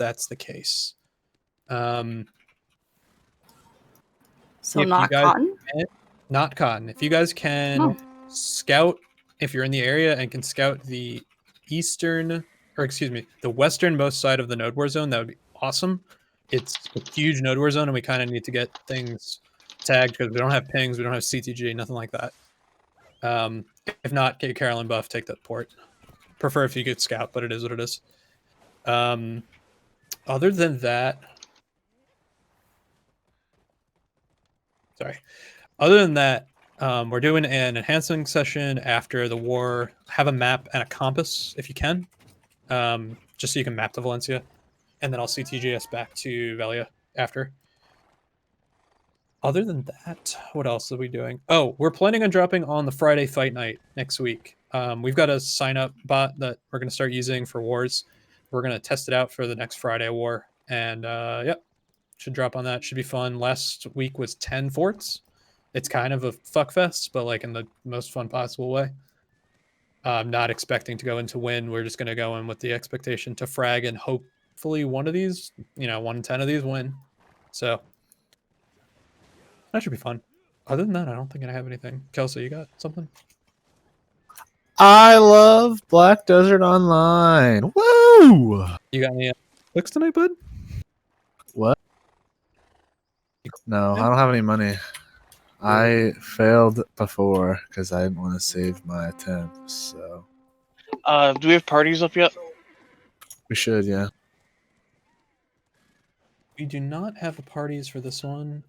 that's the case. So not cotton? Not cotton. If you guys can scout, if you're in the area and can scout the the westernmost side of the node war zone, that would be awesome. It's a huge node war zone, and we kind of need to get things tagged because we don't have pings, we don't have CTG, nothing like that. If not, get Carolyn buff, take that port. Prefer if you could scout, but it is what it is. Other than that, we're doing an enhancing session after the war. Have a map and a compass if you can, just so you can map to Valencia, and then I'll CTGS back to Velia after. Other than that, what else are we doing? Oh, we're planning on dropping on the Friday fight night next week. We've got a sign up bot that we're going to start using for wars. We're going to test it out for the next Friday war, and yep, should drop on that. Should be fun. Last week was 10 forts. It's kind of a fuck fest, but like in the most fun possible way. I'm not expecting to go in to win. We're just going to go in with the expectation to frag and hopefully one of these, 1 in 10 of these win. So that should be fun. Other than that, I don't think I have anything. Kelsey, you got something? I love Black Desert Online. Woo! You got any clicks tonight, bud? What? No, I don't have any money. I failed before because I didn't want to save my attempts. So. Do we have parties up yet? We should, yeah. We do not have parties for this one.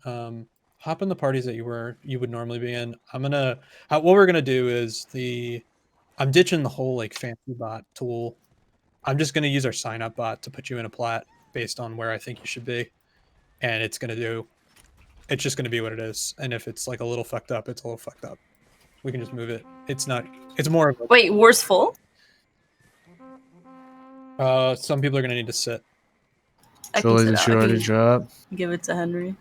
Hop in the parties that you would normally be in. What we're gonna do is I'm ditching the whole like fancy bot tool. I'm just gonna use our sign up bot to put you in a plat based on where I think you should be, and it's just gonna be what it is. And if it's like a little fucked up, it's a little fucked up. We can just move it. It's more of a... Wait, war's full? Some people are gonna need to sit. Julie, did you already drop? Give it to Henry.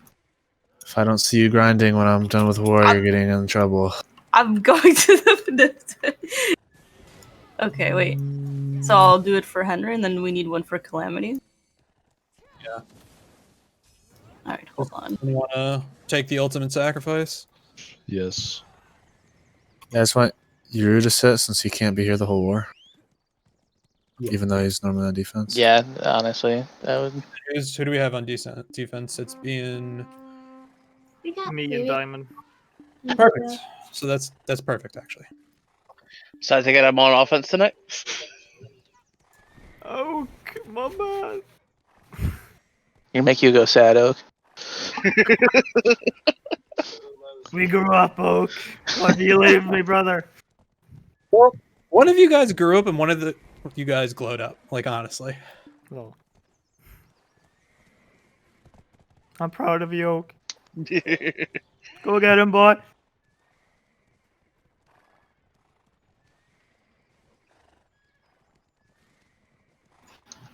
If I don't see you grinding when I'm done with war, you're getting in trouble. I'm going to the... Okay, wait. So I'll do it for Henry, and then we need one for Calamity. Yeah. Alright, hold on. You want to take the ultimate sacrifice? Yes. I just want Yuru to sit since he can't be here the whole war. Yeah. Even though he's normally on defense. Yeah, honestly, that would. Who do we have on defense? It's being me and Diamond. Perfect. So that's perfect, actually. So I think I'm on offense tonight. Oh, mama! You make you go sad, Oak. We grew up, Oak. Why do you leave me, brother? Well, one of you guys grew up and one of you guys glowed up. Like, honestly. Oh. I'm proud of you, Oak. Go get him, boy.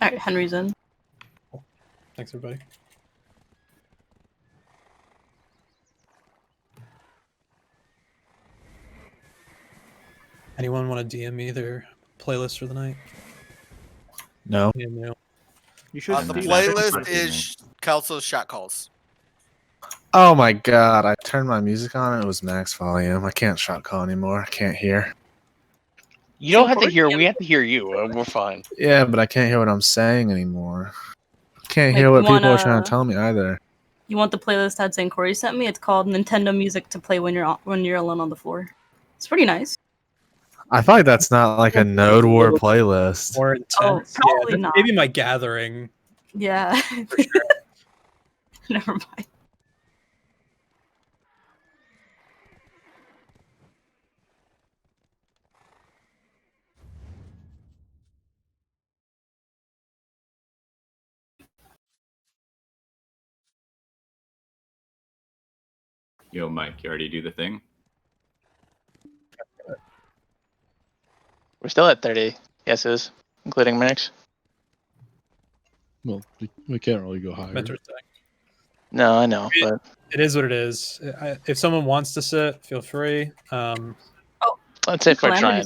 Alright, Henry's in. Thanks, everybody. Anyone want to DM me their playlist for the night? No. Yeah, no. You should. The playlist is Kelso's shot calls. Oh my god, I turned my music on and it was max volume. I can't shot call anymore. I can't hear. You don't have to hear. We have to hear you. We're fine. Yeah, but I can't hear what I'm saying anymore. I can't hear what people are trying to tell me either. You want the playlist that St. Corey sent me? It's called Nintendo Music to play when you're alone on the floor. It's pretty nice. I feel like that's not like a Node War playlist. More intense. Oh, probably not. Maybe my gathering. Yeah. For sure. Never mind. Yo, Mike, you already do the thing? We're still at 30 guesses, including Mix. Well, we can't really go higher. No, I know, but it is what it is. If someone wants to sit, feel free. Let's say if we're trying.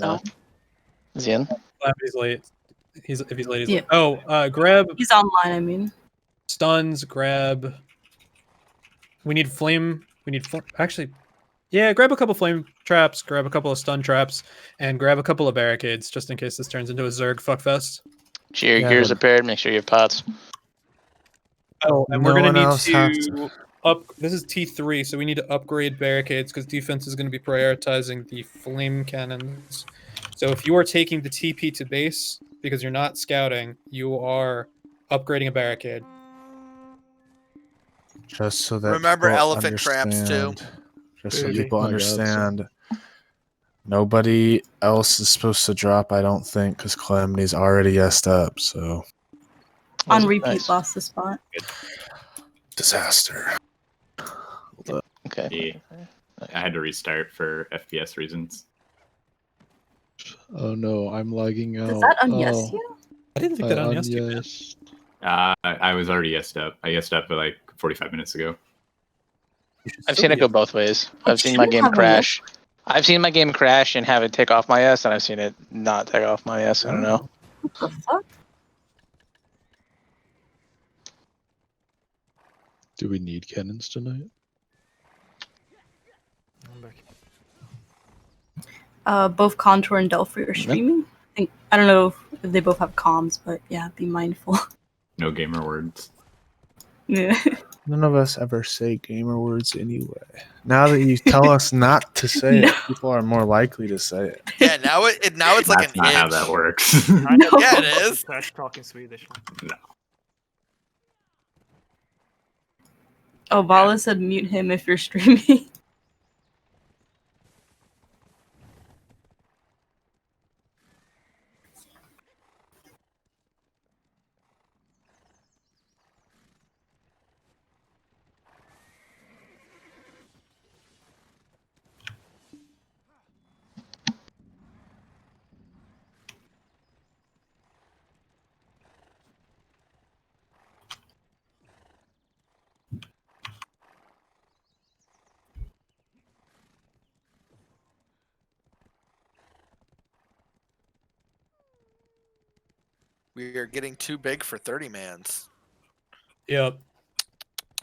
Zian? Calamity's late. if he's late. Yeah. Grab He's online. I mean, stuns. Grab. We need flame. Actually, yeah. Grab a couple flame traps. Grab a couple of stun traps, and grab a couple of barricades just in case this turns into a Zerg fuckfest. Cheer your Yeah, gears but- prepared. Make sure you have pots. Oh, and No we're gonna one need else has to up. This is T3, so we need to upgrade barricades because defense is going to be prioritizing the flame cannons. So if you are taking the TP to base because you're not scouting, you are upgrading a barricade. Just so that Remember people elephant traps, too. understand. Just so Baby. people Oh my God, understand. Nobody else is supposed to drop, I don't think, because Calamity's already yesed up. So on repeat, Nice. lost the spot. disaster. Okay. Yeah. I had to restart for FPS reasons. Oh no, I'm lagging out. Does that unyes Oh, you? I didn't think that on yesterday. man. unyesed. I was already yesed up. I yesed up like 45 minutes ago. You should I've still seen it be go up. both ways. It I've seen my shouldn't game have a crash. I've seen my game crash and have it take off my S, and I've seen it not take off my S. I don't know. What the fuck? Do we need cannons tonight? Both Contour and Delphi are streaming. I don't know if they both have comms, but yeah, be mindful. No gamer words. Yeah. None of us ever say gamer words anyway. Now that you tell us not to say it, people are more likely to say it. Yeah, now it's like That's an not how itch. that works. I know Yeah, it some is. trash talking Swedish. Oh, Vala said mute him if you're streaming. We are getting too big for 30 mans. Yep.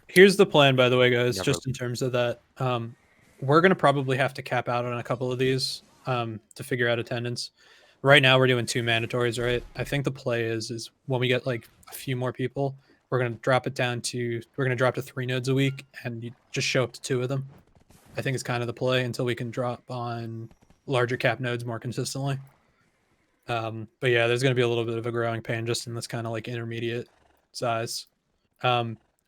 Here's the plan, by the way, guys. Yeah, just in terms of that, we're gonna probably have to cap out on a couple of these to figure out attendance. Right now, we're doing 2 mandatories, right? I think the play is when we get like a few more people, we're gonna drop to 3 nodes a week, and you just show up to 2 of them. I think it's kind of the play until we can drop on larger cap nodes more consistently. But yeah, there's going to be a little bit of a growing pain just in this kind of like intermediate size.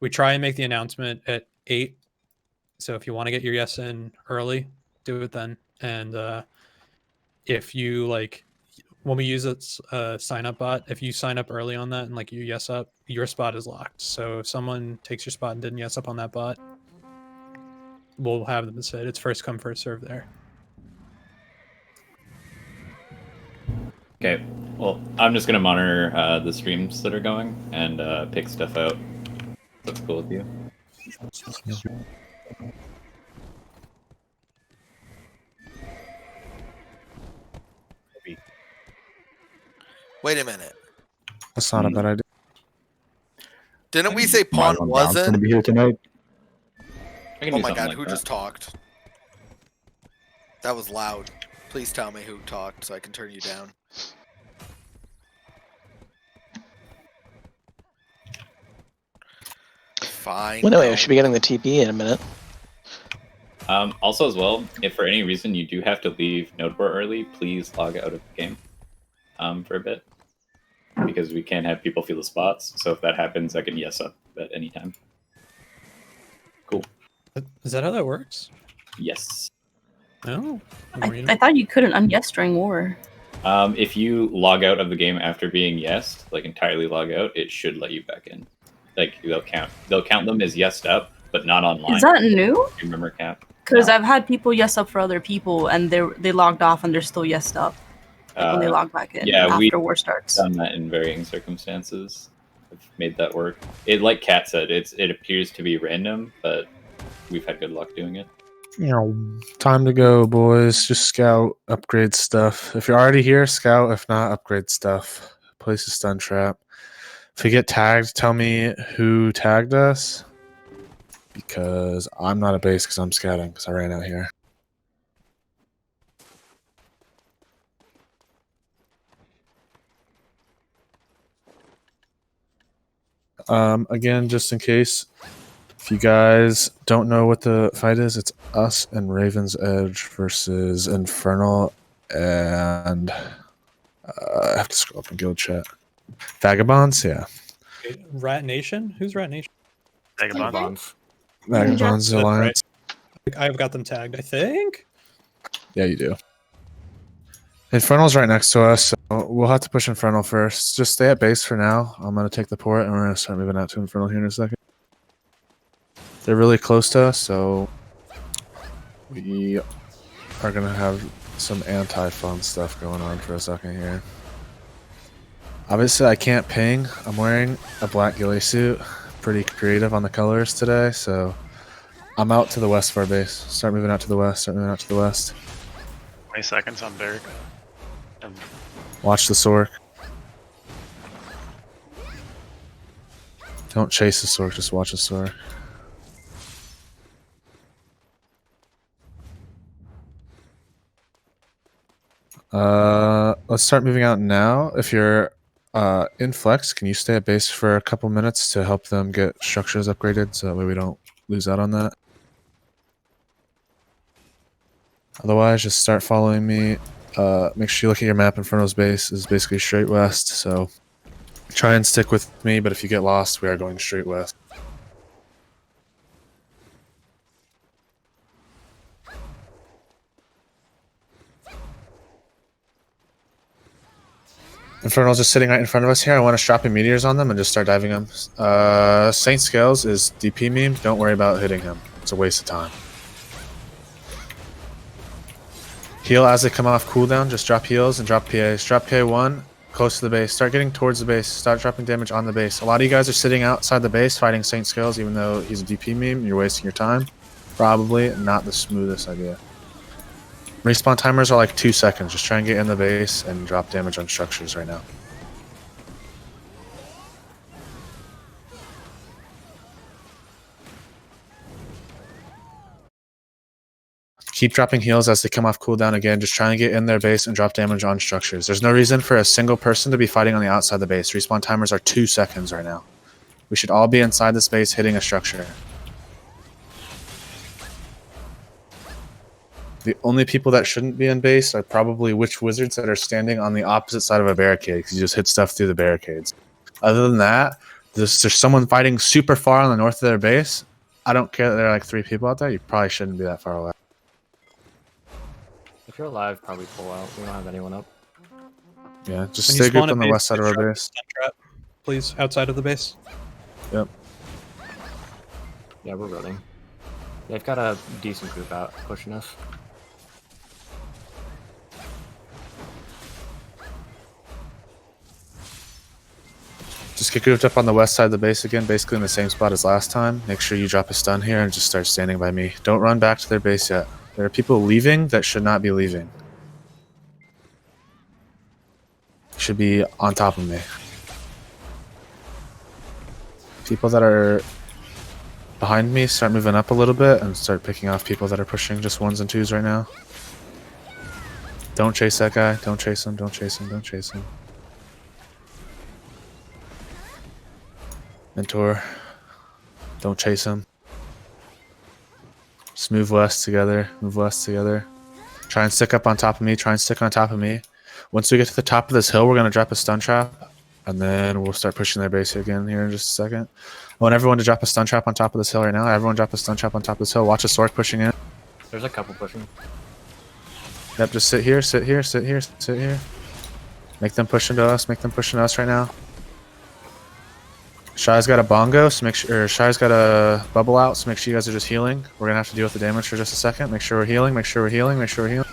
We try and make the announcement at 8. So if you want to get your yes in early, do it then. And if you like, when we use a sign up bot, if you sign up early on that and like you yes up, your spot is locked. So if someone takes your spot and didn't yes up on that bot, we'll have them said it's first come first serve there. Okay, well, I'm just gonna monitor the streams that are going and pick stuff out. That's cool with you. Wait a minute. That's not a bad idea. Didn't we say Pawn Going wasn't? to be here tonight. I can Oh do my something god, like who that. just talked? That was loud. Please tell me who talked so I can turn you down. Fine. Well, anyway, no. we should be getting the TP in a minute. Also, as well, if for any reason you do have to leave Node War early, please log out of the game for a bit. Because we can't have people feel the spots. So if that happens, I can yes up at any time. Cool. Is that how that works? Yes. No. I thought you couldn't unyes during war. If you log out of the game after being yesed, like entirely log out, it should let you back in. Like they'll count them as yesed up, but not online. Is that new? You remember cap? Because I've had people yes up for other people, and they logged off and they're still yesed up when they log back in after war starts. Done that in varying circumstances. I've made that work. It, like Kat said, it appears to be random, but we've had good luck doing it. Time to go, boys. Just scout, upgrade stuff. If you're already here, scout. If not, upgrade stuff. place a stun trap. If we get tagged, tell me who tagged us. Because I'm not a base because I'm scouting because I ran out here. Again, just in case, if you guys don't know what the fight is, it's us and Raven's Edge versus Infernal and I have to scroll up in guild chat. Vagabonds, yeah. Rat Nation? Who's Rat Nation? Vagabonds. Vagabonds That's Alliance. I've got them tagged, I think. Yeah, you do. Infernal's right next to us, so we'll have to push Infernal first. Just stay at base for now. I'm going to take the port, and we're going to start moving out to Infernal here in a second. They're really close to us, so we are going to have some anti-fun stuff going on for a second here. Obviously, I can't ping. I'm wearing a black ghillie suit. Pretty creative on the colors today, so I'm out to the west of our base. Start moving out to the west. Start moving out to the west. 20 seconds on Berg. Watch the Sork. Don't chase the Sork, just watch the Sork. Let's start moving out now. If you're in flex, can you stay at base for a couple minutes to help them get structures upgraded so that way we don't lose out on that? Otherwise, just start following me. Make sure you look at your map. Inferno's base is basically straight west, so try and stick with me, but if you get lost, we are going straight west. Inferno's just sitting right in front of us here. I want to strap in meteors on them and just start diving them. Saint Scales is DP meme. Don't worry about hitting him. It's a waste of time. Heal as they come off cooldown. Just drop heals and drop PAs. Drop PA 1 close to the base. Start getting towards the base. Start dropping damage on the base. A lot of you guys are sitting outside the base fighting Saint Scales even though he's a DP meme. You're wasting your time. Probably not the smoothest idea. Respawn timers are like 2 seconds. Just try and get in the base and drop damage on structures right now. Keep dropping heals as they come off cooldown again. Just try and get in their base and drop damage on structures. There's no reason for a single person to be fighting on the outside of the base. Respawn timers are 2 seconds right now. We should all be inside this base hitting a structure. The only people that shouldn't be in base are probably witch wizards that are standing on the opposite side of a barricade because you just hit stuff through the barricades. Other than that, there's someone fighting super far on the north of their base. I don't care that there are like 3 people out there. You probably shouldn't be that far away. If you're alive, probably pull out. We don't have anyone up. Yeah, just When you stay spawn grouped a on the base, west side of our drop a base. stun trap, please, outside of the base. Yep. Yeah, we're running. They've got a decent group out pushing us. Just get grouped up on the west side of the base again, basically in the same spot as last time. Make sure you drop a stun here and just start standing by me. Don't run back to their base yet. There are people leaving that should not be leaving. Should be on top of me. People that are behind me, start moving up a little bit and start picking off people that are pushing just 1s and 2s right now. Don't chase that guy. Don't chase him. Don't chase him. Don't chase him. Mentor. Don't chase him. Just move west together. Move west together. Try and stick up on top of me. Try and stick on top of me. Once we get to the top of this hill, we're going to drop a stun trap. And then we'll start pushing their base again here in just a second. I want everyone to drop a stun trap on top of this hill right now. Everyone drop a stun trap on top of this hill. Watch a Sork pushing in. There's a couple pushing. Yep, just sit here, sit here, sit here, sit here. Make them push into us. Make them push into us right now. Shy's got a bongo, so make sure, or Shy's got a bubble out, so make sure you guys are just healing. We're gonna have to deal with the damage for just a second. Make sure we're healing, make sure we're healing, make sure we're healing.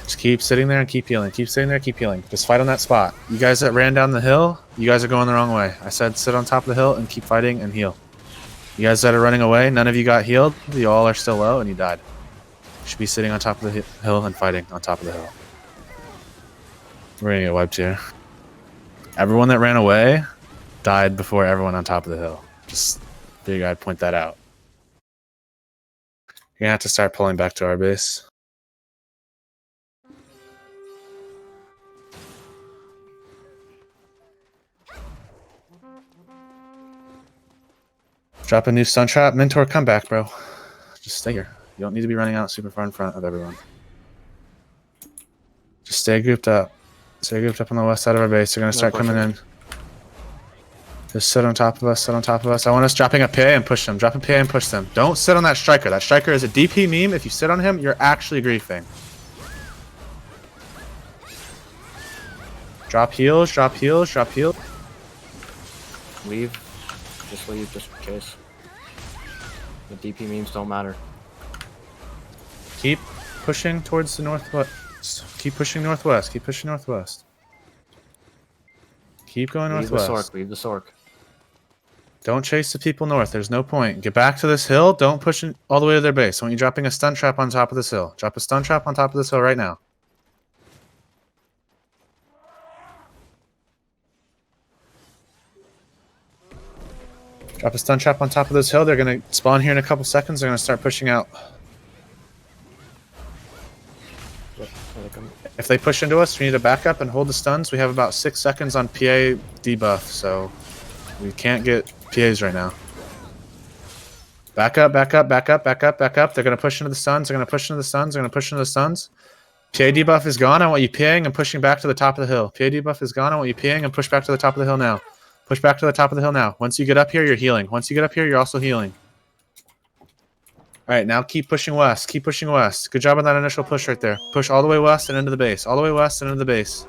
Just keep sitting there and keep healing. Keep sitting there, keep healing. Just fight on that spot. You guys that ran down the hill, you guys are going the wrong way. I said sit on top of the hill and keep fighting and heal. You guys that are running away, none of you got healed. You all are still low and you died. You should be sitting on top of the hill and fighting on top of the hill. We're gonna get wiped here. Everyone that ran away died before everyone on top of the hill. Just figured I'd point that out. You're gonna have to start pulling back to our base. Drop a new stun trap. Mentor, come back, bro. Just stay here. You don't need to be running out super far in front of everyone. Just stay grouped up. Stay grouped up on the west side of our base. They're going to start coming in. Just sit on top of us, sit on top of us. I want us dropping a PA and push them. Drop a PA and push them. Don't sit on that striker. That striker is a DP meme. If you sit on him, you're actually griefing. Drop heals, drop heals, drop heals. Leave. Just leave, just in case. The DP memes don't matter. Keep pushing towards the northwest. Keep pushing northwest. Keep pushing northwest. Keep going northwest. Leave the Sork. Leave the Sork. Don't chase the people north. There's no point. Get back to this hill. Don't push it all the way to their base. I want you dropping a stun trap on top of this hill. Drop a stun trap on top of this hill right now. Drop a stun trap on top of this hill. They're going to spawn here in a couple seconds. They're going to start pushing out. If they push into us, we need to back up and hold the stuns. We have about 6 seconds on PA debuff, so we can't get PAs right now. Back up, back up, back up, back up, back up. They're going to push into the stuns. They're going to push into the stuns. They're going to push into the stuns. PA debuff is gone. I want you PAing and pushing back to the top of the hill. PA debuff is gone. I want you PAing and push back to the top of the hill now. Push back to the top of the hill now. Once you get up here, you're healing. Once you get up here, you're also healing. All right, now keep pushing west. Keep pushing west. Good job on that initial push right there. Push all the way west and into the base. All the way west and into the base.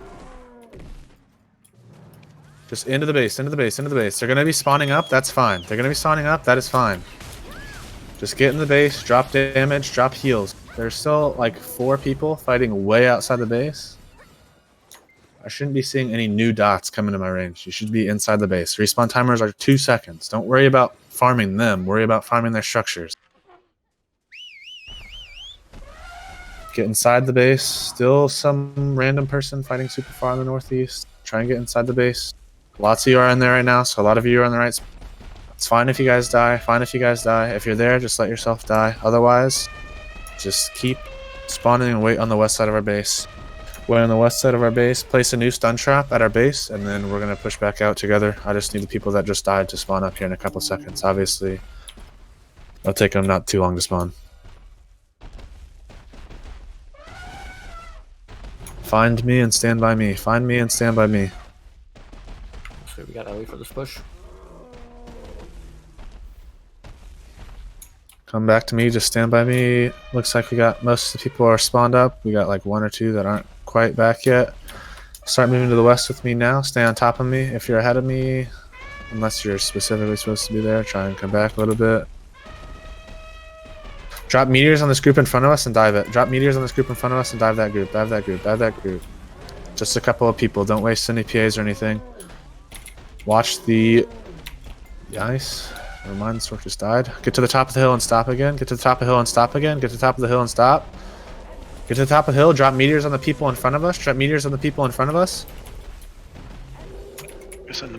Just into the base, into the base, into the base. They're going to be spawning up. That's fine. They're going to be spawning up. That is fine. Just get in the base, drop damage, drop heals. There's still like 4 people fighting way outside the base. I shouldn't be seeing any new dots come into my range. You should be inside the base. Respawn timers are 2 seconds. Don't worry about farming them. Worry about farming their structures. Get inside the base. Still some random person fighting super far in the northeast. Try and get inside the base. Lots of you are in there right now, so a lot of you are on the right spot. It's fine if you guys die. Fine if you guys die. If you're there, just let yourself die. Otherwise, just keep spawning and wait on the west side of our base. Wait on the west side of our base. Place a new stun trap at our base, and then we're going to push back out together. I just need the people that just died to spawn up here in a couple seconds. Obviously, it'll take them not too long to spawn. Find me and stand by me. Find me and stand by me. So we got Ellie for this push. Come back to me, just stand by me. Looks like we got most of the people are spawned up. We got like 1 or 2 that aren't quite back yet. Start moving to the west with me now. Stay on top of me. If you're ahead of me, unless you're specifically supposed to be there, try and come back a little bit. Drop meteors on this group in front of us and dive it. Drop meteors on this group in front of us and dive that group. Dive that group. Dive that group. Just a couple of people. Don't waste any PAs or anything. Watch the... Nice. Never mind, Sork just died. Get to the top of the hill and stop again. Get to the top of the hill and stop again. Get to the top of the hill and stop. Get to the top of the hill. Drop meteors on the people in front of us. Drop meteors on the people in front of us.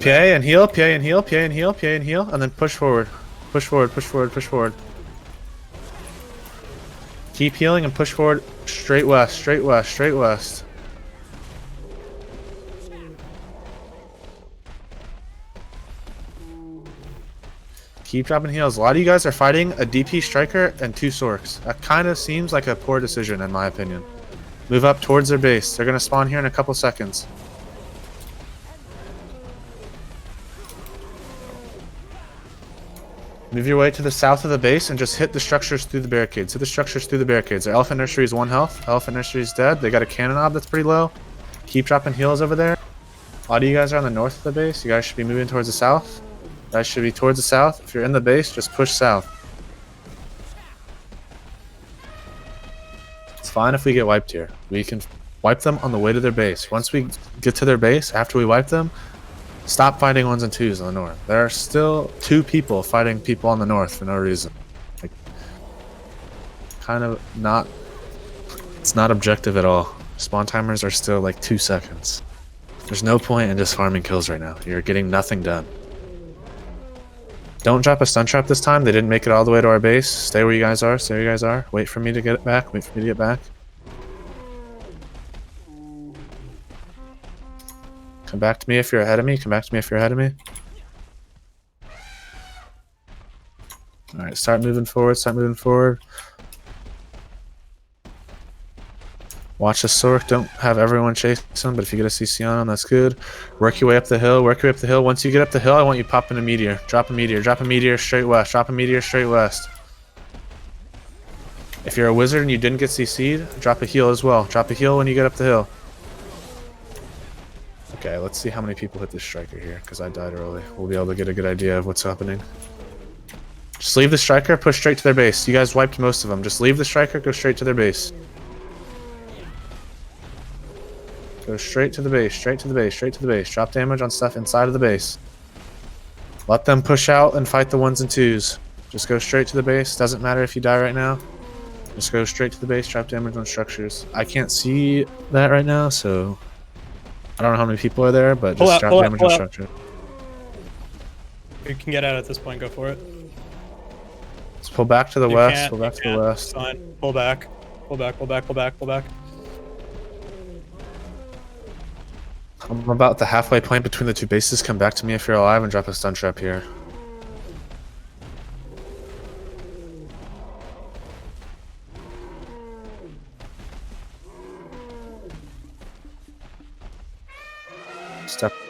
PA and heal. PA and heal. PA and heal. PA and heal. And then push forward. Push forward. Push forward. Push forward. Keep healing and push forward. Straight west. Straight west. Straight west. Keep dropping heals. A lot of you guys are fighting a DP striker and 2 Sorks. That kind of seems like a poor decision in my opinion. Move up towards their base. They're going to spawn here in a couple seconds. Move your way to the south of the base and just hit the structures through the barricades. Hit the structures through the barricades. Their Elephant Nursery is 1 health. Elephant Nursery is dead. They got a cannon knob that's pretty low. Keep dropping heals over there. A lot of you guys are on the north of the base. You guys should be moving towards the south. You guys should be towards the south. If you're in the base, just push south. It's fine if we get wiped here. We can wipe them on the way to their base. Once we get to their base, after we wipe them, stop fighting 1s and 2s on the north. There are still 2 people fighting people on the north for no reason. Like, kind of not... It's not objective at all. Spawn timers are still like 2 seconds. There's no point in just farming kills right now. You're getting nothing done. Don't drop a stun trap this time. They didn't make it all the way to our base. Stay where you guys are. Stay where you guys are. Wait for me to get it back. Wait for me to get back. Come back to me if you're ahead of me. Come back to me if you're ahead of me. Alright, start moving forward. Start moving forward. Watch the Sork. Don't have everyone chase him, but if you get a CC on him, that's good. Work your way up the hill. Work your way up the hill. Once you get up the hill, I want you popping a meteor. Drop a meteor. Drop a meteor straight west. Drop a meteor straight west. If you're a wizard and you didn't get CC'd, drop a heal as well. Drop a heal when you get up the hill. Okay, let's see how many people hit this striker here, because I died early. We'll be able to get a good idea of what's happening. Just leave the striker, push straight to their base. You guys wiped most of them. Just leave the striker, go straight to their base. Go straight to the base, straight to the base, straight to the base. Drop damage on stuff inside of the base. Let them push out and fight the 1s and 2s. Just go straight to the base. Doesn't matter if you die right now. Just go straight to the base, drop damage on structures. I can't see that right now, so I don't know how many people are there, but just drop damage on structure. You can get out at this point, go for it. Let's pull back to the west, pull back to the west. Fine. Pull back. Pull back, pull back, pull back, pull back. I'm about the halfway point between the two bases. Come back to me if you're alive and drop a stun trap here.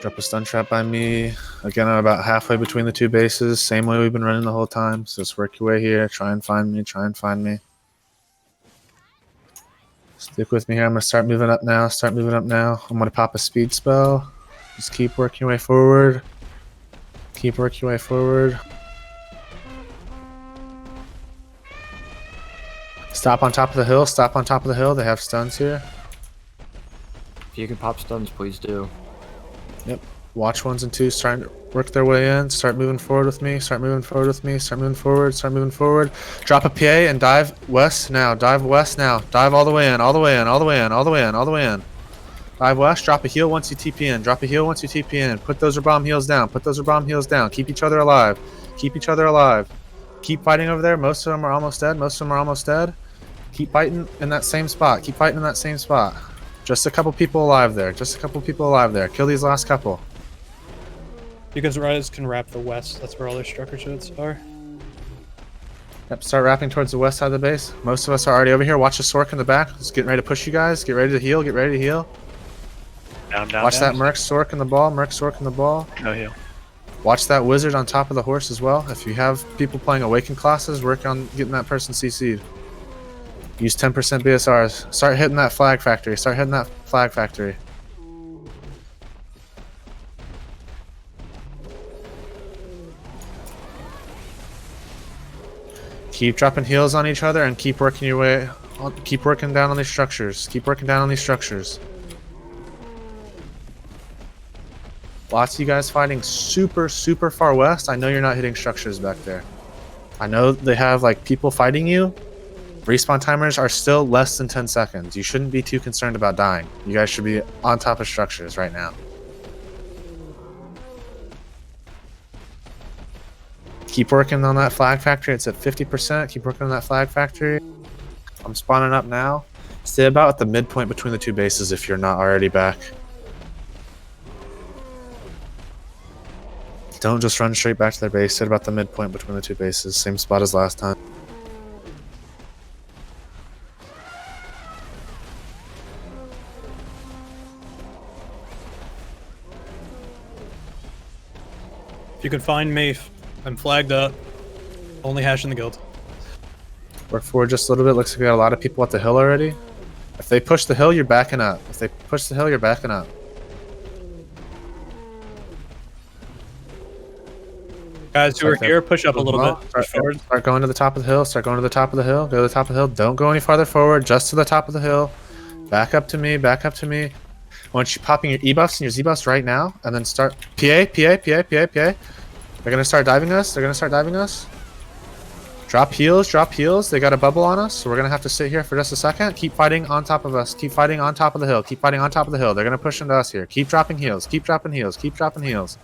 Drop a stun trap by me. Again, I'm about halfway between the two bases. Same way we've been running the whole time. So just work your way here. Try and find me. Try and find me. Stick with me here. I'm going to start moving up now. Start moving up now. I'm going to pop a speed spell. Just keep working your way forward. Keep working your way forward. Stop on top of the hill. Stop on top of the hill. They have stuns here. If you can pop stuns, please do. Yep. Watch 1s and 2s trying to work their way in. Start moving forward with me. Start moving forward with me. Start moving forward. Start moving forward. Drop a PA and dive west now. Dive west now. Dive all the way in. All the way in. All the way in. All the way in. All the way in. Dive west. Drop a heal once you TP in. Drop a heal once you TP in. Put those bomb heals down. Put those bomb heals down. Keep each other alive. Keep each other alive. Keep fighting over there. Most of them are almost dead. Most of them are almost dead. Keep fighting in that same spot. Keep fighting in that same spot. Just a couple people alive there. Just a couple people alive there. Kill these last couple. You guys can wrap the west. That's where all their structure shits are. Yep, start wrapping towards the west side of the base. Most of us are already over here. Watch the Sork in the back. Just getting ready to push you guys. Get ready to heal. Get ready to heal. Down, down, Watch down. that Merc Sork in the ball. Merc Sork in the ball. No heal. Watch that Wizard on top of the horse as well. If you have people playing Awaken classes, work on getting that person CC'd. Use 10% BSRs. Start hitting that flag factory. Start hitting that flag factory. Keep dropping heals on each other and keep working your way. Keep working down on these structures. Keep working down on these structures. Lots of you guys fighting super far west. I know you're not hitting structures back there. I know they have like people fighting you. Respawn timers are still less than 10 seconds. You shouldn't be too concerned about dying. You guys should be on top of structures right now. Keep working on that flag factory. It's at 50%. Keep working on that flag factory. I'm spawning up now. Stay about at the midpoint between the two bases if you're not already back. Don't just run straight back to their base. Sit about the midpoint between the two bases. Same spot as last time. If you can find me, I'm flagged up. Only hash in the guild. Work forward just a little bit. Looks like we got a lot of people at the hill already. If they push the hill, you're backing up. If they push the hill, you're backing up. Guys who are here, push up a little bit. Push forward. Start going to the top of the hill. Start going to the top of the hill. Go to the top of the hill. Don't go any farther forward. Just to the top of the hill. Back up to me. Back up to me. I want you popping your E-buffs and your Z-buffs right now. And then start... PA. They're going to start diving us. They're going to start diving us. Drop heals, drop heals. They got a bubble on us, so we're gonna have to sit here for just a second. Keep fighting on top of us. Keep fighting on top of the hill. Keep fighting on top of the hill. They're gonna push into us here. Keep dropping heals. Keep dropping heals. Keep dropping heals.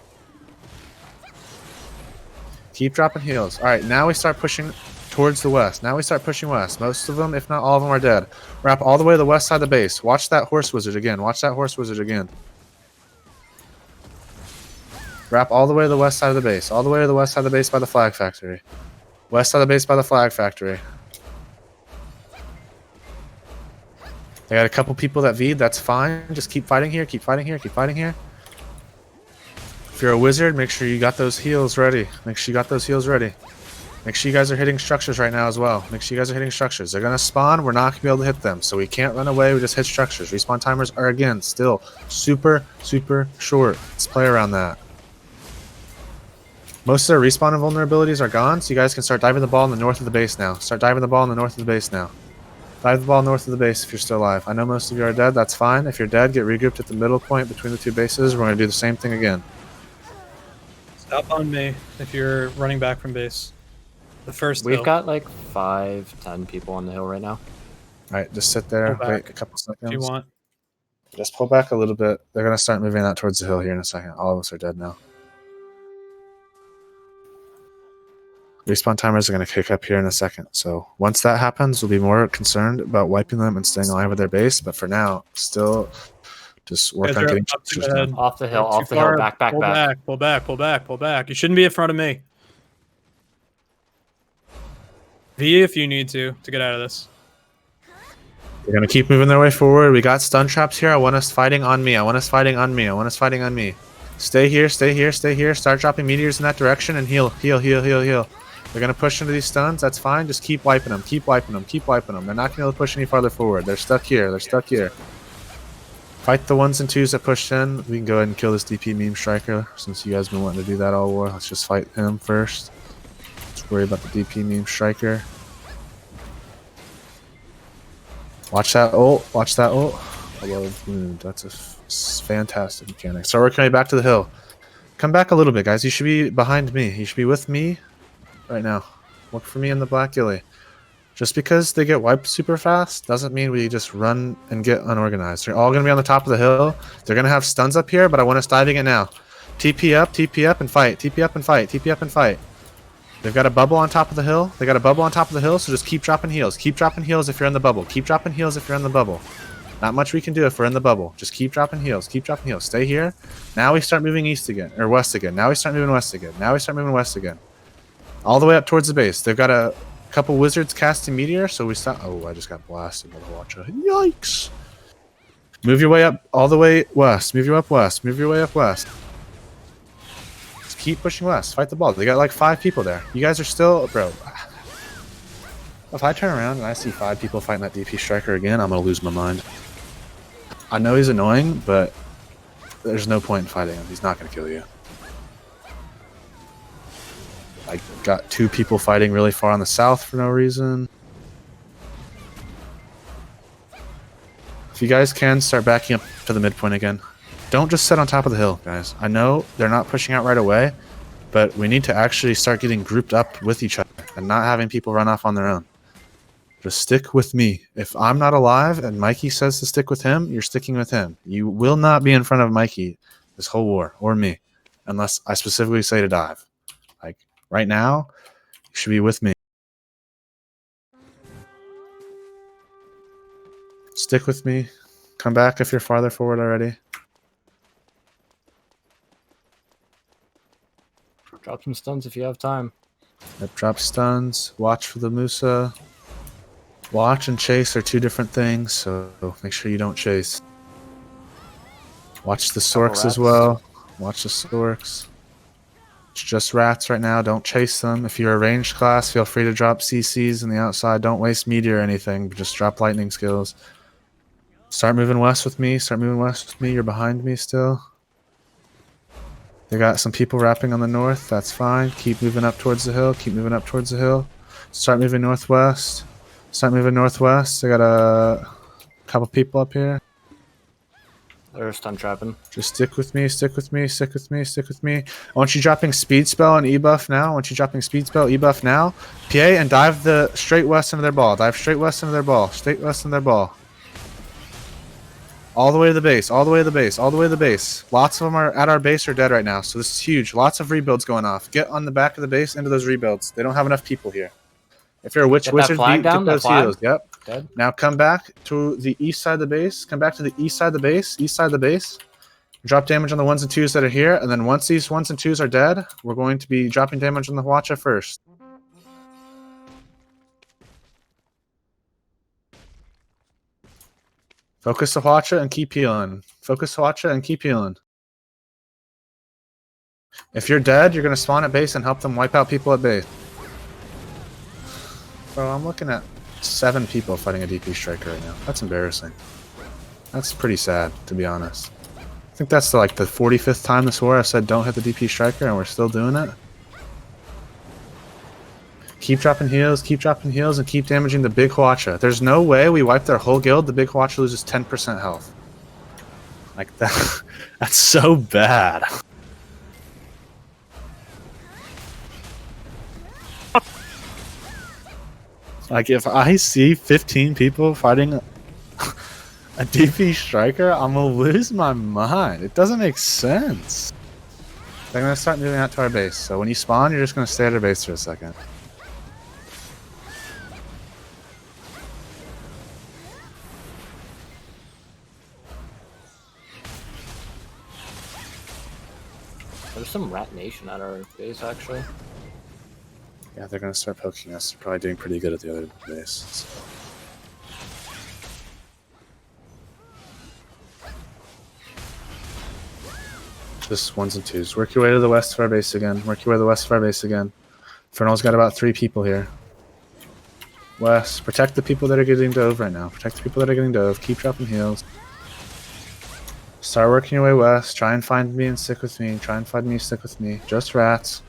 Keep dropping heals. All right, now we start pushing towards the west. Now we start pushing west. Most of them, if not all of them, are dead. Wrap all the way to the west side of the base. Watch that horse wizard again. Watch that horse wizard again. Wrap all the way to the west side of the base. All the way to the west side of the base by the flag factory. West side of the base by the flag factory. They got a couple people that V'd. That's fine. Just keep fighting here. Keep fighting here. Keep fighting here. If you're a wizard, make sure you got those heals ready. Make sure you got those heals ready. Make sure you guys are hitting structures right now as well. Make sure you guys are hitting structures. They're going to spawn. We're not going to be able to hit them. So we can't run away. We just hit structures. Respawn timers are, again, still super, super short. Let's play around that. Most of their respawn and vulnerabilities are gone, so you guys can start diving the ball in the north of the base now. Start diving the ball in the north of the base now. Dive the ball north of the base if you're still alive. I know most of you are dead. That's fine. If you're dead, get regrouped at the middle point between the two bases. We're going to do the same thing again. Stop on me if you're running back from base. The first We've hill. got like 5-10 people on the hill right now. All right, just sit there. Pull Wait back a couple seconds. if you want. Just pull back a little bit. They're going to start moving out towards the hill here in a second. All of us are dead now. Respawn timers are going to kick up here in a second. So once that happens, we'll be more concerned about wiping them and staying alive with their base. But for now, still just work Guys on are getting up too structures ahead. down. Off the hill, Not off too the hill, far. back, back, Pull back. Pull back, pull back, pull back. You shouldn't be in front of me. V if you need to get out of this. They're going to keep moving their way forward. We got stun traps here. I want us fighting on me. I want us fighting on me. I want us fighting on me. Stay here, stay here, stay here. Start dropping meteors in that direction and heal, heal, heal, heal, heal. They're going to push into these stuns. That's fine. Just keep wiping them. Keep wiping them. Keep wiping them. They're not going to be able to push any farther forward. They're stuck here. They're stuck here. Fight the 1s and 2s that pushed in. We can go ahead and kill this DP meme striker since you guys have been wanting to do that all war. Let's just fight him first. Let's worry about the DP meme striker. Watch that ult. Watch that ult. I love wound. That's a fantastic mechanic. So we're coming back to the hill. Come back a little bit, guys. You should be behind me. You should be with me right now. Look for me in the black gilly. Just because they get wiped super fast doesn't mean we just run and get unorganized. They're all going to be on the top of the hill. They're going to have stuns up here, but I want us diving it now. TP up, and fight. TP up and fight. TP up and fight. They've got a bubble on top of the hill. They got a bubble on top of the hill, so just keep dropping heals. Keep dropping heals if you're in the bubble. Keep dropping heals if you're in the bubble. Not much we can do if we're in the bubble. Just keep dropping heals. Keep dropping heals. Stay here. Now we start moving east again, or west again. Now we start moving west again. Now we start moving west again. All the way up towards the base. They've got a couple wizards casting meteor, so we stop. Oh, I just got blasted by the watcher. Yikes! Move your way up all the way west. Move your way up west. Move your way up west. Just keep pushing west. Fight the ball. They got like 5 people there. You guys are still, bro. If I turn around and I see 5 people fighting that DP striker again, I'm gonna lose my mind. I know he's annoying, but there's no point in fighting him. He's not gonna kill you. I got 2 people fighting really far on the south for no reason. If you guys can, start backing up to the midpoint again. Don't just sit on top of the hill, guys. I know they're not pushing out right away, but we need to actually start getting grouped up with each other and not having people run off on their own. Just stick with me. If I'm not alive and Mikey says to stick with him, you're sticking with him. You will not be in front of Mikey this whole war, or me, unless I specifically say to dive. Like, right now, you should be with me. Stick with me. Come back if you're farther forward already. Drop some stuns if you have time. Yep, drop stuns. Watch for the Musa. Watch and chase are 2 different things, so make sure you don't chase. Watch the Sorks as well. Watch the Sorks. It's just rats right now. Don't chase them. If you're a ranged class, feel free to drop CCs on the outside. Don't waste meteor or anything, but just drop lightning skills. Start moving west with me. Start moving west with me. You're behind me still. They got some people wrapping on the north. That's fine. Keep moving up towards the hill. Keep moving up towards the hill. Start moving northwest. Start moving northwest. I got a couple people up here. They're stun trapping. Just stick with me, stick with me, stick with me, stick with me. I want you dropping speed spell and e-buff now. I want you dropping speed spell, e-buff now. PA and dive the straight west into their ball. Dive straight west into their ball. Straight west into their ball. All the way to the base, all the way to the base, all the way to the base. Lots of them are at our base or dead right now, so this is huge. Lots of rebuilds going off. Get on the back of the base into those rebuilds. They don't have enough people here. If you're a witch Get that wizard, flag beat, down, get that those flag. heals. Yep. Dead. Now come back to the east side of the base. Come back to the east side of the base. East side of the base. Drop damage on the 1s and 2s that are here, and then once these 1s and 2s are dead, we're going to be dropping damage on the Hwacha first. Focus the Hwacha and keep healing. Focus Hwacha and keep healing. If you're dead, you're going to spawn at base and help them wipe out people at base. Bro, I'm looking at 7 people fighting a DP striker right now. That's embarrassing. That's pretty sad, to be honest. I think that's like the 45th time this war I've said don't hit the DP striker, and we're still doing it. Keep dropping heals, and keep damaging the big Hwacha. There's no way we wipe their whole guild, the big Hwacha loses 10% health. Like that. That's so bad. Like if I see 15 people fighting a DP striker, I'm gonna lose my mind. It doesn't make sense. They're gonna start moving out to our base. So when you spawn, you're just gonna stay at our base for a second. There's some Rat Nation at our base, actually. Yeah, they're gonna start poking us. They're probably doing pretty good at the other base. So. Just 1s and 2s. Work your way to the west of our base again. Work your way to the west of our base again. Infernal's got about 3 people here. West. Protect the people that are getting dove right now. Protect the people that are getting dove. Keep dropping heals. Start working your way west. Try and find me and stick with me. Try and find me, stick with me. Just rats.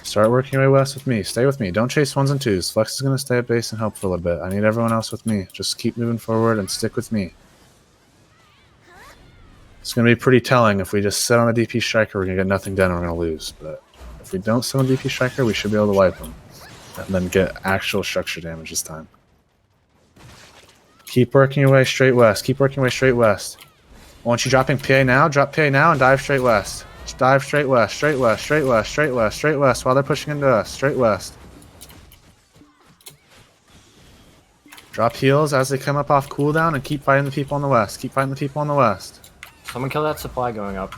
Start working your way west with me. Stay with me. Don't chase 1s and 2s. Flex is going to stay at base and help for a little bit. I need everyone else with me. Just keep moving forward and stick with me. It's going to be pretty telling if we just sit on the DP striker, we're going to get nothing done and we're going to lose. But if we don't sit on the DP striker, we should be able to wipe them. And then get actual structure damage this time. Keep working your way straight west. Keep working your way straight west. I want you dropping PA now. Drop PA now and dive straight west. Just dive straight west, straight west, straight west, straight west, straight west while they're pushing into us. Straight west. Drop heals as they come up off cooldown and keep fighting the people on the west. Keep fighting the people on the west. Someone kill that supply going up.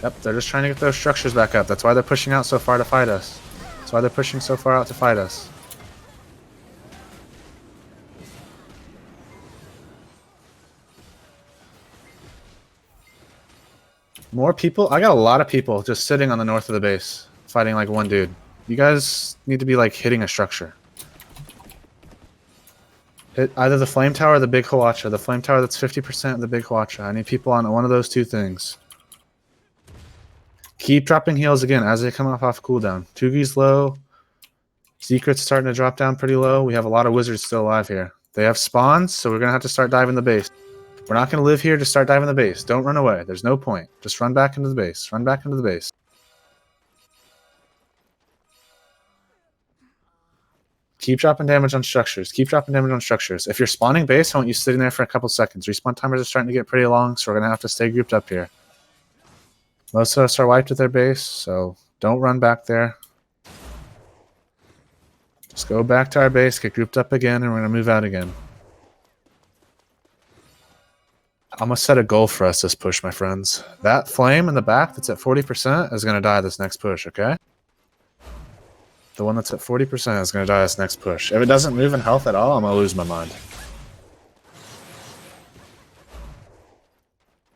Yep, they're just trying to get those structures back up. That's why they're pushing out so far to fight us. That's why they're pushing so far out to fight us. More people? I got a lot of people just sitting on the north of the base, fighting like one dude. You guys need to be like hitting a structure. Hit either the flame tower or the big Hwacha. The flame tower that's 50% of the big Hwacha. I need people on one of those 2 things. Keep dropping heals again as they come off cooldown. Tugi's low. Secret's starting to drop down pretty low. We have a lot of wizards still alive here. They have spawns, so we're going to have to start diving the base. We're not going to live here to start diving the base. Don't run away. There's no point. Just run back into the base. Run back into the base. Keep dropping damage on structures. Keep dropping damage on structures. If you're spawning base, I want you sitting there for a couple seconds. Respawn timers are starting to get pretty long, so we're going to have to stay grouped up here. Most of us are wiped at their base, so don't run back there. Just go back to our base, get grouped up again, and we're going to move out again. I'm going to set a goal for us this push, my friends. That flame in the back that's at 40% is going to die this next push, okay? The one that's at 40% is going to die this next push. If it doesn't move in health at all, I'm going to lose my mind.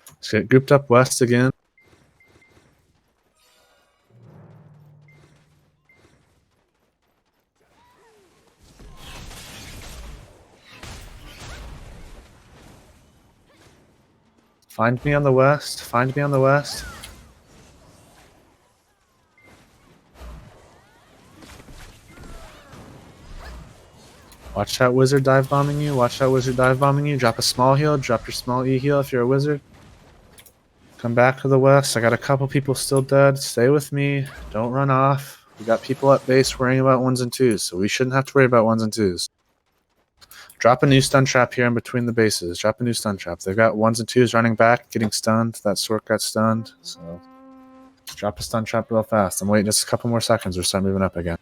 Let's get grouped up west again. Find me on the west. Find me on the west. Watch that wizard dive bombing you. Watch that wizard dive bombing you. Drop a small heal. Drop your small E heal if you're a wizard. Come back to the west. I got a couple people still dead. Stay with me. Don't run off. We got people at base worrying about 1s and 2s, so we shouldn't have to worry about 1s and 2s. Drop a new stun trap here in between the bases. Drop a new stun trap. They've got 1s and 2s running back, getting stunned. That Sork got stunned, so drop a stun trap real fast. I'm waiting just a couple more seconds. We'll start moving up again.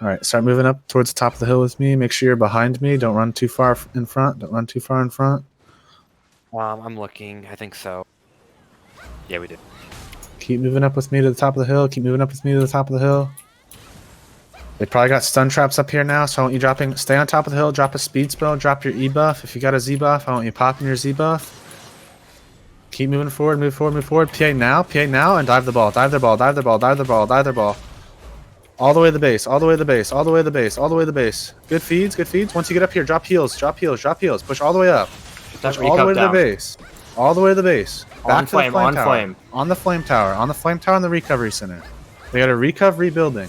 Alright, start moving up towards the top of the hill with me. Make sure you're behind me. Don't run too far in front. Don't run too far in front. I'm looking. I think so. Yeah, we did. Keep moving up with me to the top of the hill. Keep moving up with me to the top of the hill. They probably got stun traps up here now, so I want you dropping. Stay on top of the hill. Drop a speed spell. Drop your E buff. If you got a Z buff, I want you popping your Z buff. Keep moving forward. Move forward. Move forward. PA now. PA now, and dive the ball. Dive their ball. Dive their ball. Dive their ball. Dive their ball. All the way to the base. All the way to the base. All the way to the base. All the way to the base. Good feeds. Good feeds. Once you get up here, drop heals. Drop heals. Drop heals. Push all the way up. Push all the way to the base. All the way to the base. Back to the flame tower. On the flame tower. On the flame tower and the recovery center. They got a recovery building.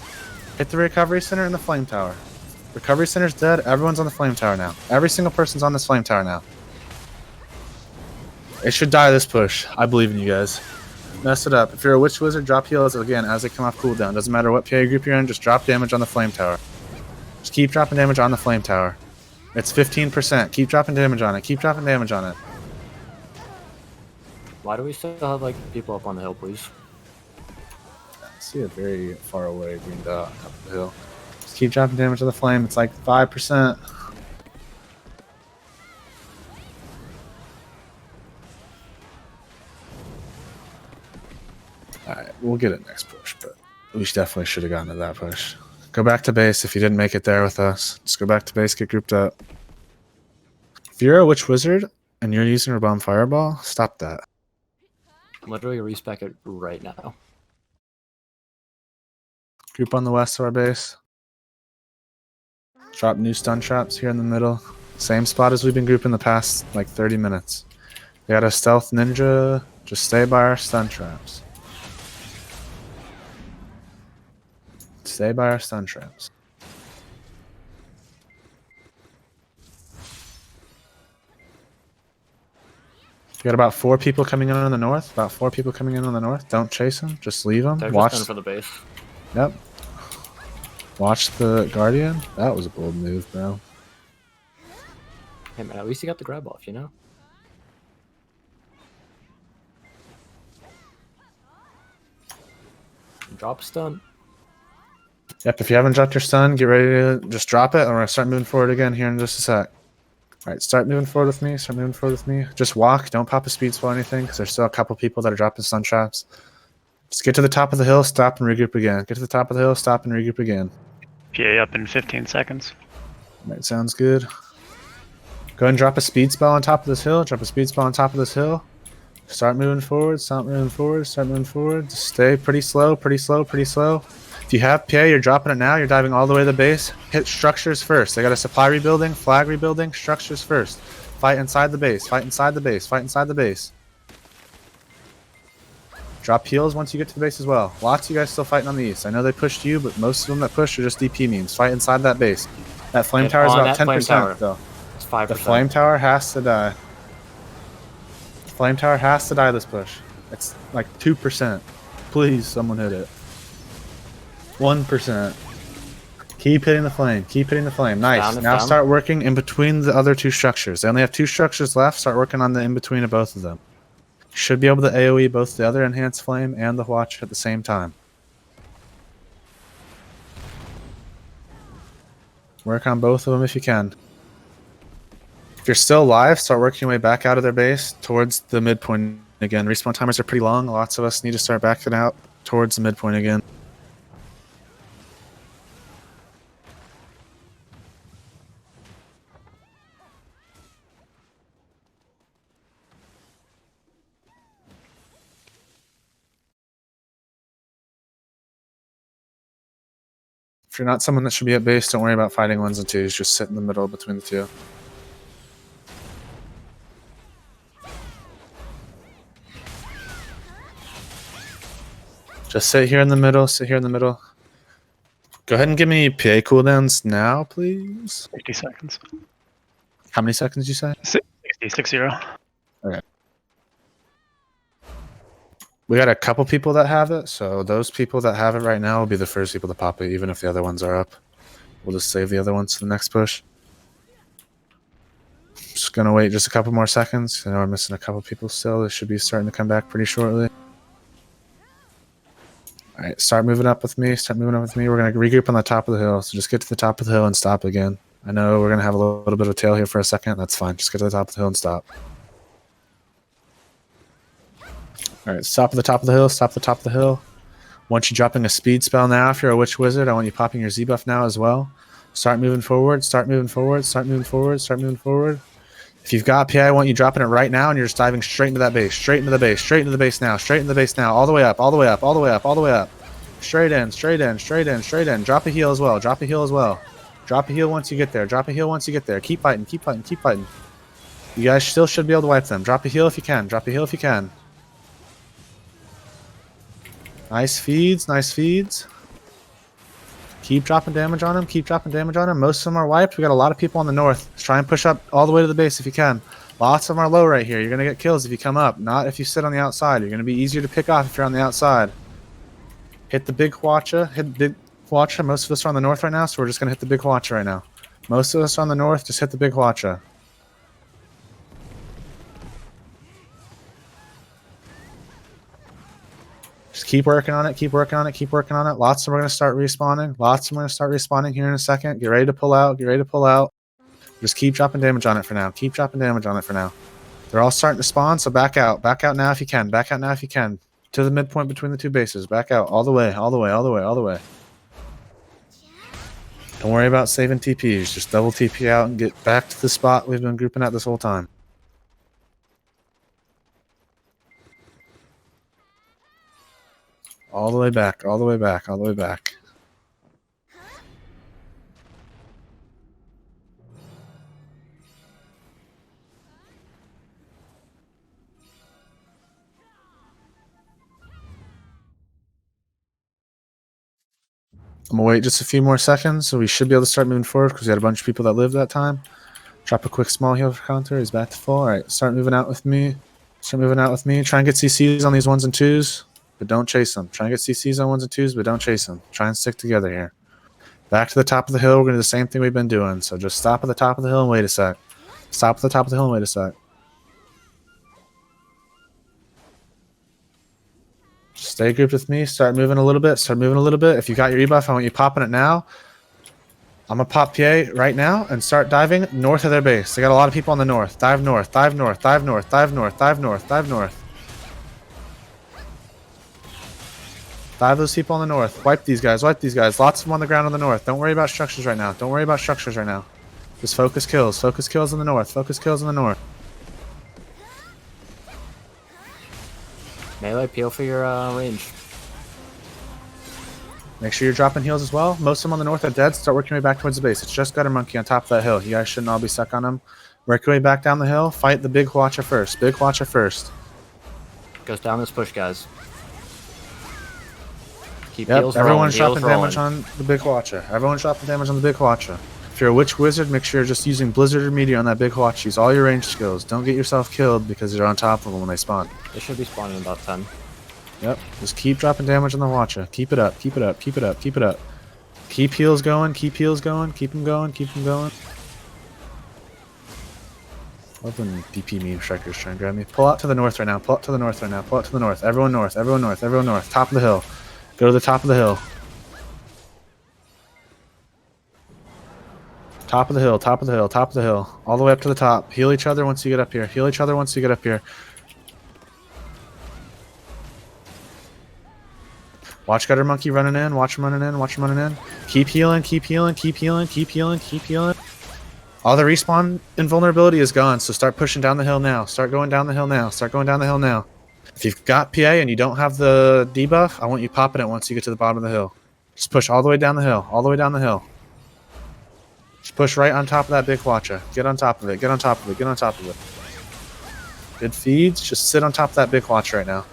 Hit the recovery center and the flame tower. Recovery center's dead. Everyone's on the flame tower now. Every single person's on this flame tower now. It should die this push. I believe in you guys. Mess it up. If you're a witch wizard, drop heals again as they come off cooldown. Doesn't matter what PA group you're in, just drop damage on the flame tower. Just keep dropping damage on the flame tower. It's 15%. Keep dropping damage on it. Keep dropping damage on it. Why do we still have like people up on the hill, please? I see a very far away green dot on top of the hill. Just keep dropping damage on the flame. It's like 5%. Alright, we'll get it next push, but we definitely should have gotten to that push. Go back to base if you didn't make it there with us. Just go back to base, get grouped up. If you're a witch wizard and you're using a bomb fireball, stop that. I'm literally respec it right now. Group on the west of our base. Drop new stun traps here in the middle. Same spot as we've been grouping the past like 30 minutes. They got a stealth ninja. Just stay by our stun traps. Stay by our stun traps. You got about 4 people coming in on the north. About 4 people coming in on the north. Don't chase them. Just leave them. They're Watch just for the base. Yep. Watch the Guardian. That was a bold move, bro. Hey man, at least you got the grab off, you know? Drop a stun. Yep, if you haven't dropped your stun, get ready to just drop it, and we're going to start moving forward again here in just a sec. Alright, start moving forward with me. Start moving forward with me. Just walk. Don't pop a speed spell or anything, because there's still a couple people that are dropping stun traps. Just get to the top of the hill, stop, and regroup again. Get to the top of the hill, stop, and regroup again. PA up in 15 seconds. Alright, sounds good. Go ahead and drop a speed spell on top of this hill. Drop a speed spell on top of this hill. Start moving forward. Start moving forward. Start moving forward. Just stay pretty slow, pretty slow, pretty slow. If you have PA, you're dropping it now. You're diving all the way to the base. Hit structures first. They got a supply rebuilding, flag rebuilding, structures first. Fight inside the base. Fight inside the base. Fight inside the base. Drop heals once you get to the base as well. Lots of you guys still fighting on the east. I know they pushed you, but most of them that pushed are just DP memes. Fight inside that base. That flame tower is about 10% though. It's 5%. The flame tower has to die. The flame tower has to die this push. It's like 2%. Please, someone hit it. 1%. Keep hitting the flame. Keep hitting the flame. Nice. Now start working in between the other 2 structures. They only have 2 structures left. Start working on the in-between of both of them. You should be able to AoE both the other enhanced flame and the watch at the same time. Work on both of them if you can. If you're still alive, start working your way back out of their base towards the midpoint again. Respawn timers are pretty long. Lots of us need to start backing out towards the midpoint again. If you're not someone that should be at base, don't worry about fighting 1s and 2s. Just sit in the middle between the 2. Just sit here in the middle. Sit here in the middle. Go ahead and give me PA cooldowns now, please. 50 seconds. How many seconds you say? 60. We got a couple people that have it, so those people that have it right now will be the first people to pop it, even if the other ones are up. We'll just save the other ones to the next push. Just gonna wait just a couple more seconds. I know we're missing a couple people still. They should be starting to come back pretty shortly. Alright, start moving up with me. Start moving up with me. We're gonna regroup on the top of the hill. So just get to the top of the hill and stop again. I know we're gonna have a little bit of a tail here for a second. That's fine. Just get to the top of the hill and stop. Alright, stop at the top of the hill. Stop at the top of the hill. Once you're dropping a speed spell now, if you're a witch wizard, I want you popping your Z buff now as well. Start moving forward. Start moving forward. Start moving forward. Start moving forward. If you've got PI, I want you dropping it right now, and you're just diving straight into that base. Straight into the base. Straight into the base now. Straight into the base now. All the way up. All the way up. All the way up. All the way up. Straight in. Straight in. Straight in. Straight in. Drop a heal as well. Drop a heal as well. Drop a heal once you get there. Drop a heal once you get there. Keep fighting. Keep fighting. Keep fighting. You guys still should be able to wipe them. Drop a heal if you can. Drop a heal if you can. Nice feeds. Nice feeds. Keep dropping damage on them. Keep dropping damage on them. Most of them are wiped. We got a lot of people on the north. Let's try and push up all the way to the base if you can. Lots of them are low right here. You're going to get kills if you come up. Not if you sit on the outside. You're going to be easier to pick off if you're on the outside. Hit the big Hwacha. Hit the big Hwacha. Most of us are on the north right now, so we're just going to hit the big Hwacha right now. Most of us are on the north. Just hit the big Hwacha. Just keep working on it, keep working on it, keep working on it. Lots of them are going to start respawning. Lots of them are going to start respawning here in a second. Get ready to pull out, get ready to pull out. Just keep dropping damage on it for now. Keep dropping damage on it for now. They're all starting to spawn, so back out. Back out now if you can. Back out now if you can. To the midpoint between the two bases. Back out all the way, all the way, all the way, all the way. Don't worry about saving TPs. Just double TP out and get back to the spot we've been grouping at this whole time. All the way back, all the way back, all the way back. I'm gonna wait just a few more seconds, so we should be able to start moving forward because we had a bunch of people that lived that time. Drop a quick small heal for counter. He's back to full. All right, start moving out with me. Start moving out with me. Try and get CCs on these 1s and 2s, but don't chase them. Try and get CCs on 1s and 2s, but don't chase them. Try and stick together here. Back to the top of the hill. We're gonna do the same thing we've been doing. So just stop at the top of the hill and wait a sec. Stop at the top of the hill and wait a sec. Stay grouped with me. Start moving a little bit. Start moving a little bit. If you got your ebuff, I want you popping it now. I'm going to pop PA right now and start diving north of their base. They got a lot of people on the north. Dive north. Dive north. Dive north. Dive north. Dive north. Dive north. Dive those people on the north. Wipe these guys. Wipe these guys. Lots of them on the ground on the north. Don't worry about structures right now. Don't worry about structures right now. Just focus kills. Focus kills in the north. Focus kills in the north. Melee, peel for your range. Make sure you're dropping heals as well. Most of them on the north are dead. Start working your way back towards the base. It's just Gutter Monkey on top of that hill. You guys shouldn't all be stuck on him. Work your way back down the hill. Fight the big Hwacha first. Big Hwacha first. Goes down this push, guys. Keep Yep, heals everyone's rolling, dropping damage on the big Hwacha. Everyone's dropping damage on the big Hwacha. If you're a witch wizard, make sure you're just using Blizzard or Meteor on that big Hwacha. Use all your ranged skills. Don't get yourself killed because you're on top of them when they spawn. They should be spawning in about 10. Yep, just keep dropping damage on the Hwacha. Keep it up, keep it up, keep it up, keep it up. Keep heals going, keep heals going, keep them going, keep them going. Love when DP meme strikers try and grab me. Pull out to the north right now, pull out to the north right now, pull out to the north. Everyone north, everyone north, everyone north. Top of the hill. Go to the top of the hill. Top of the hill, top of the hill, top of the hill. All the way up to the top. Heal each other once you get up here. Heal each other once you get up here. Watch Gutter Monkey running in. Watch him running in. Watch him running in. Keep healing. Keep healing. Keep healing. Keep healing. Keep healing. All the respawn invulnerability is gone, so start pushing down the hill now. Start going down the hill now. Start going down the hill now. If you've got PA and you don't have the debuff, I want you popping it once you get to the bottom of the hill. Just push all the way down the hill. All the way down the hill. Just push right on top of that big Hwacha. Get on top of it. Get on top of it. Get on top of it. Good feeds. Just sit on top of that big Hwacha right now.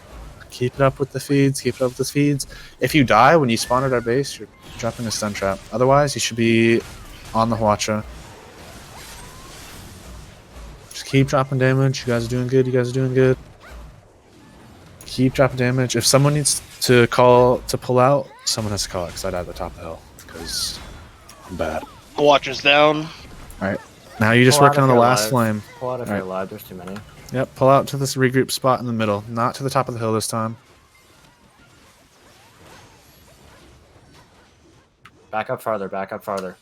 Keep it up with the feeds. Keep it up with the feeds. If you die when you spawn at our base, you're dropping a stun trap. Otherwise, you should be on the Hwacha. Just keep dropping damage. You guys are doing good. You guys are doing good. Keep dropping damage. If someone needs to pull out, someone has to call it because I died at the top of the hill because I'm bad. Watcher's down. Alright. Now you're just Pull out working if on the you're last alive. flame. Pull out if Alright. you're alive. There's too many. Yep, pull out to this regroup spot in the middle. Not to the top of the hill this time. Back up farther. Back up farther.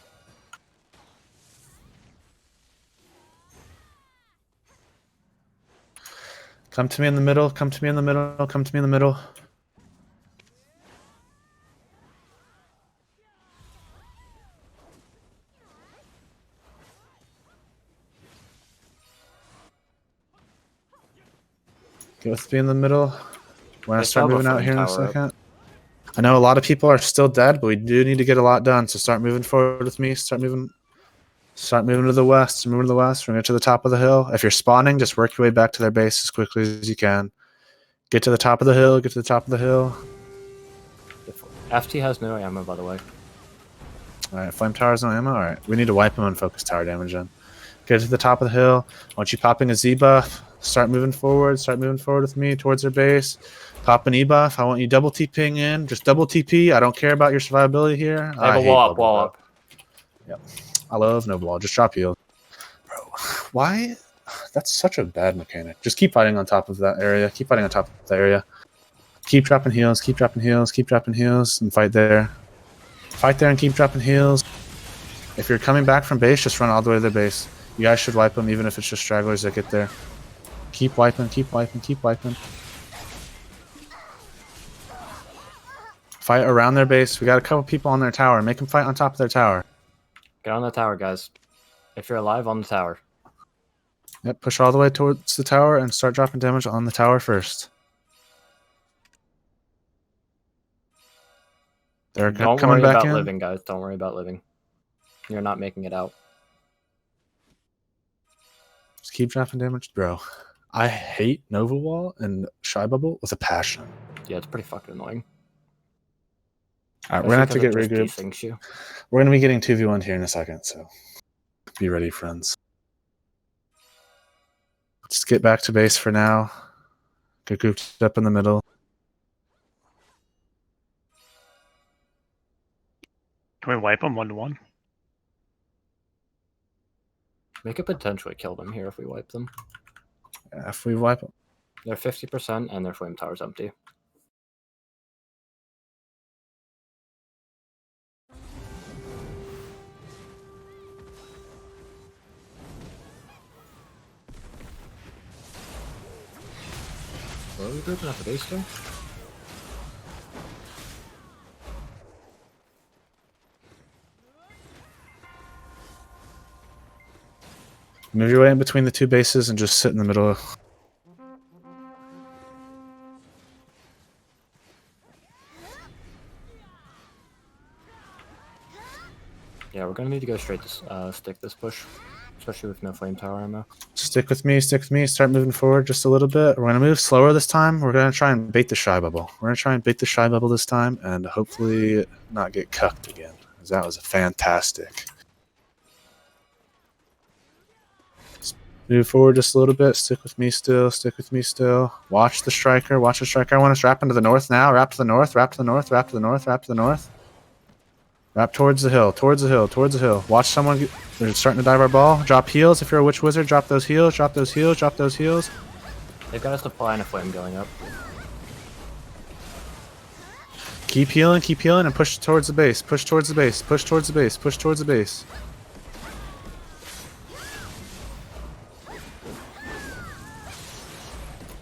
Come to me in the middle. Come to me in the middle. Come to me in the middle. Get with me in the middle. We're gonna They start still have a moving out flame here in a tower up. second. I know a lot of people are still dead, but we do need to get a lot done. So start moving forward with me. Start moving to the west. Move to the west. We're gonna get to the top of the hill. If you're spawning, just work your way back to their base as quickly as you can. Get to the top of the hill. Get to the top of the hill. FT has no ammo, by the way. Alright, flame tower's no ammo. Alright, we need to wipe him and focus tower damage in. Get to the top of the hill. Once you popping a Z buff, start moving forward. Start moving forward with me towards their base. Pop an E buff. I want you double TPing in. Just double TP. I don't care about your survivability here. I have a hate wall up. bubble, Wall bro. up. Yep. I love no wall. Just drop heal. Bro, why? That's such a bad mechanic. Just keep fighting on top of that area. Keep fighting on top of that area. Keep dropping heals. Keep dropping heals. Keep dropping heals. And fight there. Fight there and keep dropping heals. If you're coming back from base, just run all the way to the base. You guys should wipe them, even if it's just stragglers that get there. Keep wiping. Keep wiping. Keep wiping. Fight around their base. We got a couple people on their tower. Make them fight on top of their tower. Get on the tower, guys. If you're alive, on the tower. Yep, push all the way towards the tower and start dropping damage on the tower first. They're Don't coming worry back about in. living, guys. Don't worry about living. You're not making it out. Just keep dropping damage, bro. I hate Nova Wall and Shy Bubble with a passion. Yeah, it's pretty fucking annoying. All right, we're gonna have to get Especially 'cause it just regrouped. desyncs you. We're gonna be getting 2v1 here in a second, so be ready, friends. Let's get back to base for now. Get grouped up in the middle. Can we wipe them 1-1? We could potentially kill them here if we wipe them. Yeah, if we wipe them. They're 50% and their flame tower's empty. What are we grouping at the base there? Move your way in between the two bases and just sit in the middle. Yeah, we're gonna need to go straight to stick this push, especially with no flame tower ammo. Stick with me, stick with me. Start moving forward just a little bit. We're gonna move slower this time. We're gonna try and bait the Shy Bubble. We're gonna try and bait the Shy Bubble this time and hopefully not get cucked again. Because that was fantastic. Move forward just a little bit. Stick with me still. Stick with me still. Watch the striker. Watch the striker. I want us wrapping to the north now. Wrap to the north. Wrap to the north. Wrap to the north. Wrap to the north. Wrap towards the hill. Towards the hill. Towards the hill. Watch someone. They're starting to dive our ball. Drop heals. If you're a witch wizard, drop those heals. Drop those heals. Drop those heals. They've got a supply and a flame going up. Keep healing. Keep healing and push towards the base. Push towards the base. Push towards the base. Push towards the base.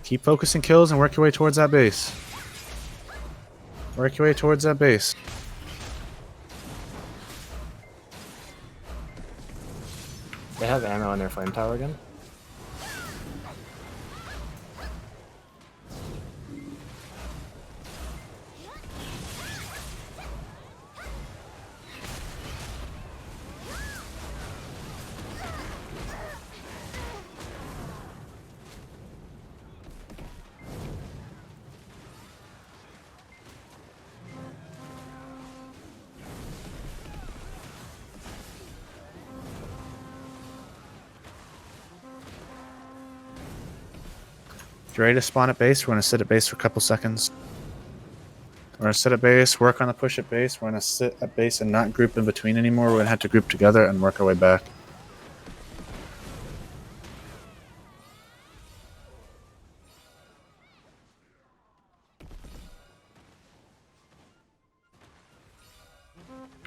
Keep focusing kills and work your way towards that base. Work your way towards that base. They have ammo on their flame tower again. Get ready to spawn at base. We're going to sit at base for a couple seconds. We're going to sit at base, work on the push at base. We're going to sit at base and not group in between anymore. We're going to have to group together and work our way back.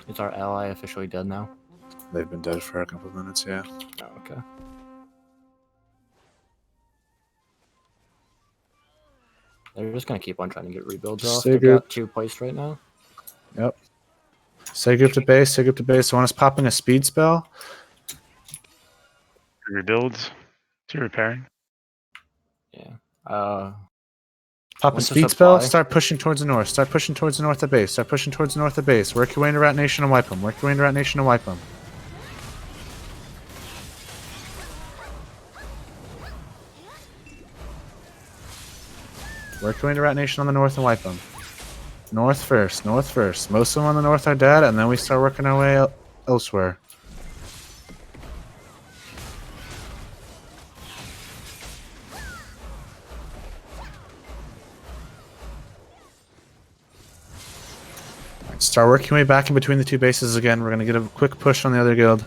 Is our ally officially dead now? They've been dead for a couple of minutes, yeah. Oh, okay. They're just gonna keep on trying to get rebuilds off. Stay They've good. got 2 placed right now. Yep. Stay group to base, stay group to base. So, want us popping a speed spell? Rebuilds. To repairing. Yeah. Pop a What's the speed spell, supply? start pushing towards the north. Start pushing towards the north of base. Start pushing towards the north of base. Work your way into Rat Nation and wipe them. Work your way into Rat Nation and wipe them. Work your way into Rat Nation on the north and wipe them. North first, north first. Most of them on the north are dead, and then we start working our way elsewhere. Start working your way back in between the two bases again. We're going to get a quick push on the other guild.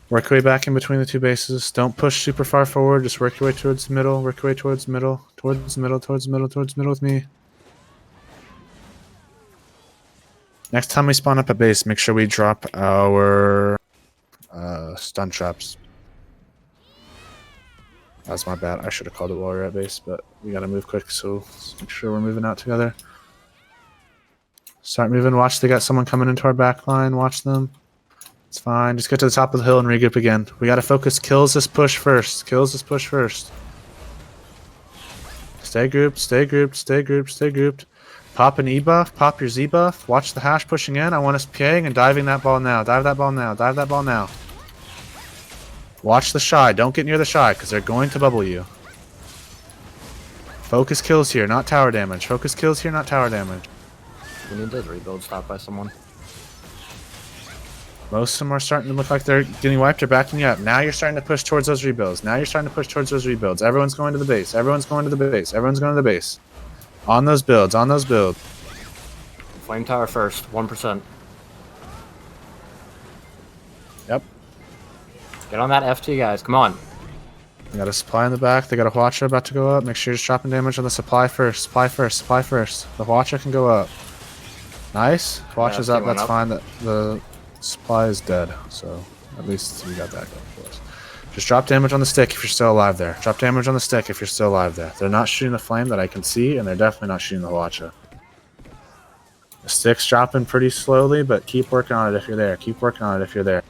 Work your way back in between the two bases. Don't push super far forward. Just work your way towards the middle. Work your way towards the middle. Towards the middle. Towards the middle. Towards the middle with me. Next time we spawn up at base, make sure we drop our stun traps. That's my bad. I should have called it while we were at base, but we got to move quick, so let's make sure we're moving out together. Start moving. Watch, they got someone coming into our back line. Watch them. It's fine. Just get to the top of the hill and regroup again. We got to focus. Kills this push first. Kills this push first. Stay grouped. Stay grouped. Stay grouped. Stay grouped. Pop an E buff. Pop your Z buff. Watch the hash pushing in. I want us PAing and diving that ball now. Dive that ball now. Dive that ball now. Watch the shy. Don't get near the shy because they're going to bubble you. Focus kills here, not tower damage. Focus kills here, not tower damage. We need those rebuilds stopped by someone. Most of them are starting to look like they're getting wiped or backing up. Now you're starting to push towards those rebuilds. Now you're starting to push towards those rebuilds. Everyone's going to the base. Everyone's going to the base. Everyone's going to the base. On those builds. On those builds. Flame tower first, 1%. Yep. Get on that FT, guys. Come on. They got a supply in the back. They got a Watcher about to go up. Make sure you're just dropping damage on the supply first. Supply first. Supply first. The Watcher can go up. Nice. Watcher's FT up. went That's up. fine. The supply is dead. So at least we got that going for us. Just drop damage on the stick if you're still alive there. Drop damage on the stick if you're still alive there. They're not shooting the flame that I can see, and they're definitely not shooting the Watcher. The stick's dropping pretty slowly, but keep working on it if you're there. Keep working on it if you're there.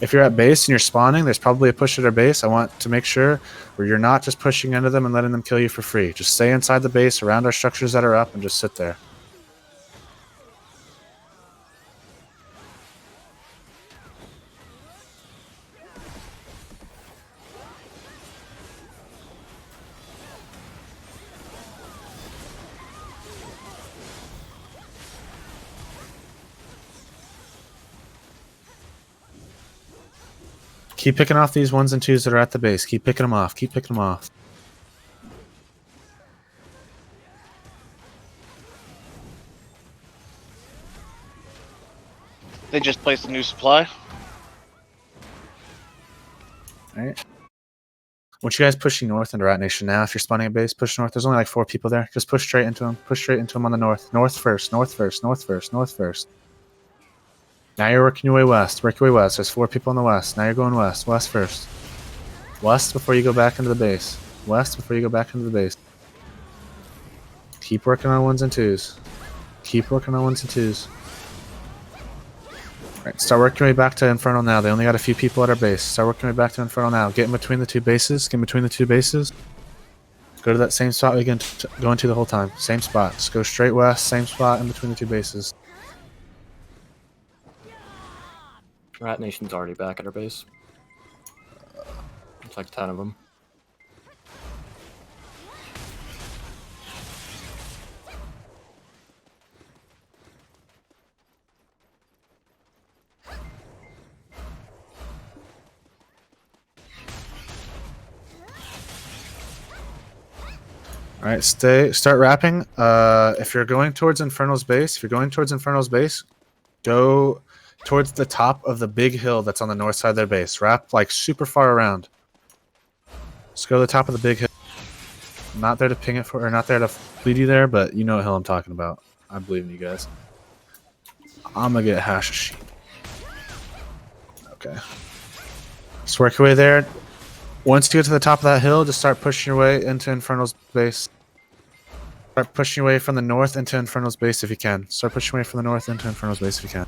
If you're at base and you're spawning, there's probably a push at our base. I want to make sure where you're not just pushing into them and letting them kill you for free. Just stay inside the base, around our structures that are up, and just sit there. Keep picking off these ones and twos that are at the base. Keep picking them off. Keep picking them off. They just placed a new supply. Alright. Want you guys pushing north into Rat Nation now. If you're spawning at base, push north. There's only like 4 people there. Just push straight into them. Push straight into them on the north. North first. North first. North first. North first. Now you're working your way west. Work your way west. There's 4 people in the west. Now you're going west. West first. West before you go back into the base. West before you go back into the base. Keep working on ones and twos. Keep working on ones and twos. Alright, start working your way back to Infernal now. They only got a few people at our base. Start working your way back to Infernal now. Get in between the 2 bases. Get in between the 2 bases. Go to that same spot we can go into the whole time. Same spot. Just go straight west. Same spot in between the 2 bases. Rat Nation's already back at our base. It's like 10 of them. All right, start wrapping. If you're going towards Infernal's base, go towards the top of the big hill that's on the north side of their base. Wrap like super far around. Just go to the top of the big hill. I'm not there to ping it for, or not there to lead you there, but you know what hill I'm talking about. I believe in you guys. I'm gonna get hash of sheep. Okay. Just work your way there. Once you get to the top of that hill, just start pushing your way into Infernal's base. Start pushing your way from the north into Infernal's base if you can. Start pushing your way from the north into Infernal's base if you can.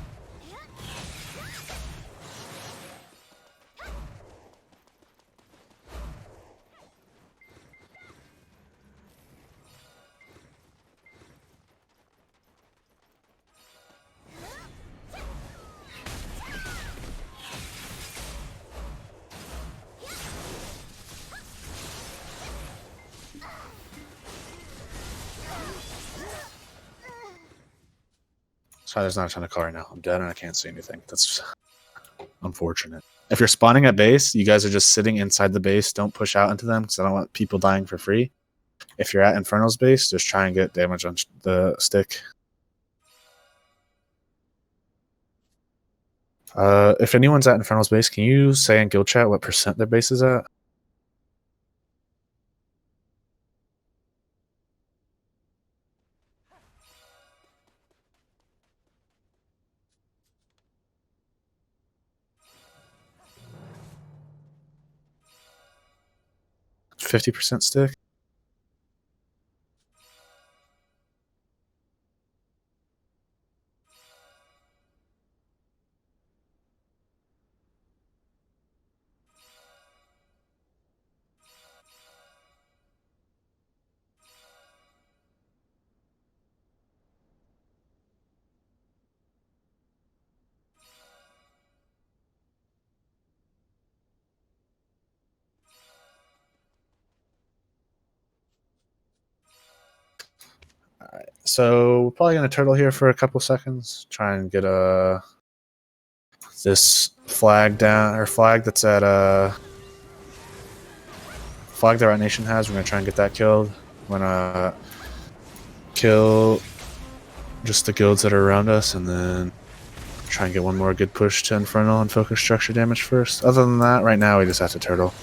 Sorry, there's not a ton of color right now. I'm dead and I can't see anything. That's unfortunate. If you're spawning at base, you guys are just sitting inside the base. Don't push out into them because I don't want people dying for free. If you're at Infernal's base, just try and get damage on the stick. If anyone's at Infernal's base, can you say in guild chat what percent their base is at? %50 stick? Alright, so we're probably gonna turtle here for a couple seconds. Try and get this flag down, or flag that's at flag that our nation has. We're gonna try and get that killed. We're gonna kill just the guilds that are around us, and then try and get one more good push to Infernal and focus structure damage first. Other than that, right now we just have to turtle.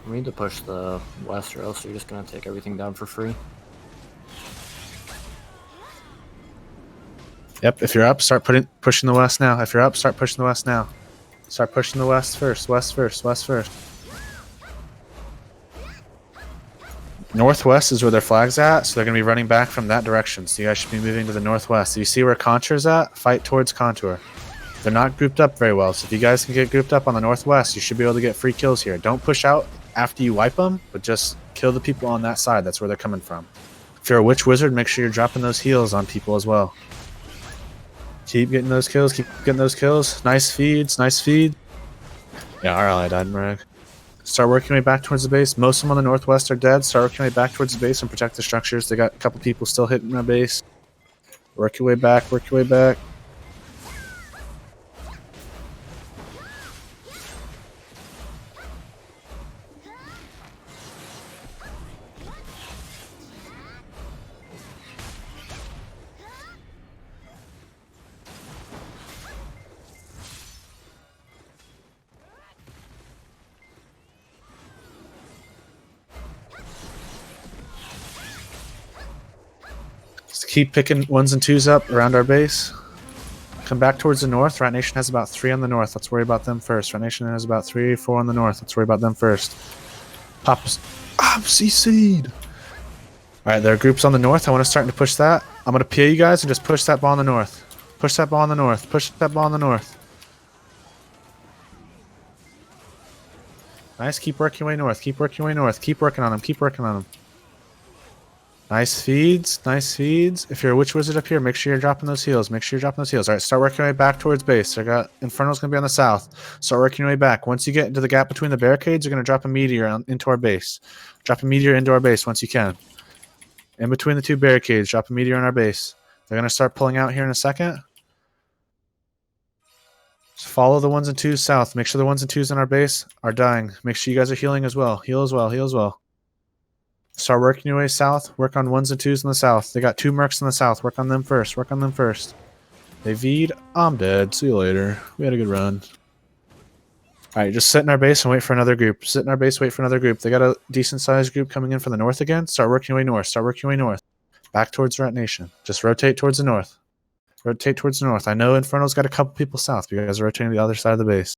We need to push the west, or else you're just gonna take everything down for free. Yep, if you're up, start pushing the west now. If you're up, start pushing the west now. Start pushing the west first. West first. West first. Northwest is where their flag's at, so they're going to be running back from that direction. So you guys should be moving to the northwest. So you see where Contour's at? Fight towards Contour. They're not grouped up very well, so if you guys can get grouped up on the northwest, you should be able to get free kills here. Don't push out after you wipe them, but just kill the people on that side. That's where they're coming from. If you're a witch wizard, make sure you're dropping those heals on people as well. Keep getting those kills. Keep getting those kills. Nice feeds. Nice feed. Yeah, our ally died, Marek. Start working your way back towards the base. Most of them on the northwest are dead. Start working your way back towards the base and protect the structures. They got a couple people still hitting our base. Work your way back. Work your way back. Just keep picking ones and twos up around our base. Come back towards the north. Rat Nation has about 3 on the north. Let's worry about them first. Rat Nation has about 3 or 4 on the north. Let's worry about them first. Pop CC'd. Alright, there are groups on the north. I want to start to push that. I'm going to PA you guys and just push that ball on the north. Push that ball on the north. Push that ball on the north. Nice. Keep working your way north. Keep working your way north. Keep working on them. Keep working on them. Nice feeds. Nice feeds. If you're a witch wizard up here, make sure you're dropping those heals. Make sure you're dropping those heals. Alright, start working your way back towards base. I got Infernal's going to be on the south. Start working your way back. Once you get into the gap between the barricades, you're going to drop a meteor into our base. Drop a meteor into our base once you can. In between the two barricades, drop a meteor on our base. They're going to start pulling out here in a second. Just follow the 1s and 2s south. Make sure the 1s and 2s on our base are dying. Make sure you guys are healing as well. Heal as well. Heal as well. Start working your way south. Work on 1s and 2s in the south. They got 2 mercs in the south. Work on them first. Work on them first. They V'd. I'm dead. See you later. We had a good run. Alright, just sit in our base and wait for another group. Sit in our base, wait for another group. They got a decent sized group coming in from the north again. Start working your way north. Start working your way north. Back towards Rat Nation. Just rotate towards the north. Rotate towards the north. I know Inferno's got a couple people south, but you guys are rotating to the other side of the base.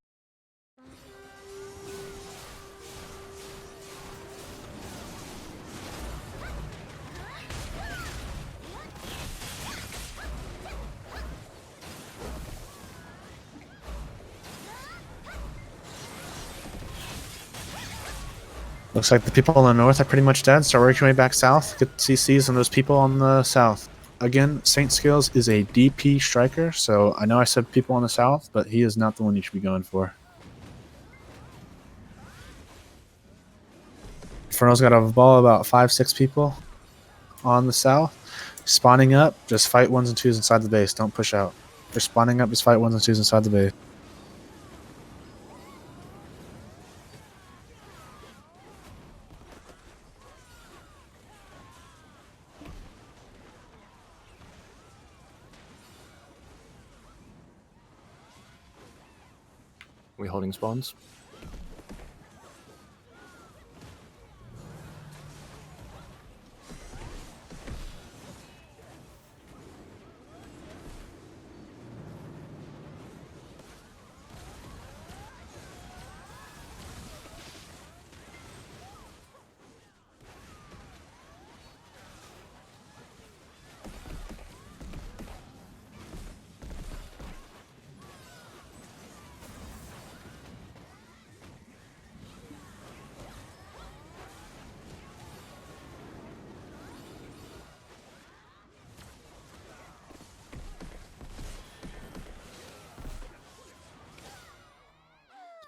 Looks like the people on the north are pretty much dead. Start working your way back south. Get CCs on those people on the south. Again, Saint Skills is a DP striker, so I know I said people on the south, but he is not the one you should be going for. Inferno's got a ball about 5-6 people on the south. Spawning up, just fight 1s and 2s inside the base. Don't push out. If they're spawning up, just fight 1s and 2s inside the base. We holding spawns?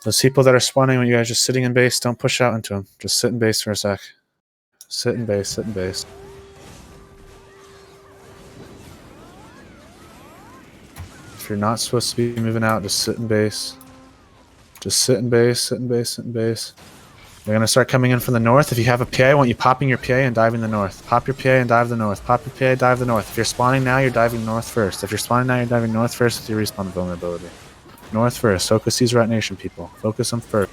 Those people that are spawning when you guys are just sitting in base, don't push out into them. Just sit in base for a sec. Sit in base, sit in base. If you're not supposed to be moving out, just sit in base. Just sit in base, sit in base, sit in base. They're going to start coming in from the north. If you have a PA, I want you popping your PA and diving the north. Pop your PA and dive the north. Pop your PA, dive the north. If you're spawning now, you're diving north first. If you're spawning now, you're diving north first with your respawn vulnerability. North first. Focus these Rat Nation people. Focus them first.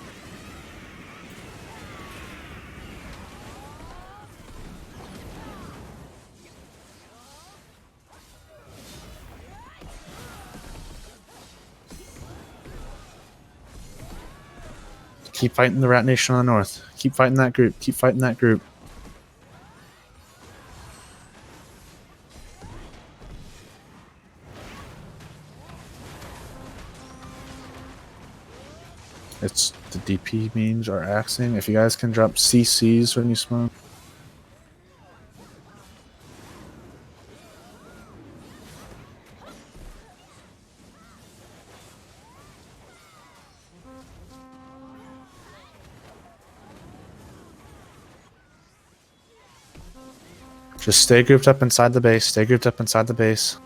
Keep fighting the Rat Nation on the north. Keep fighting that group. Keep fighting that group. It's the DP memes are axing. If you guys can drop CCs when you spawn. Just stay grouped up inside the base. Stay grouped up inside the base.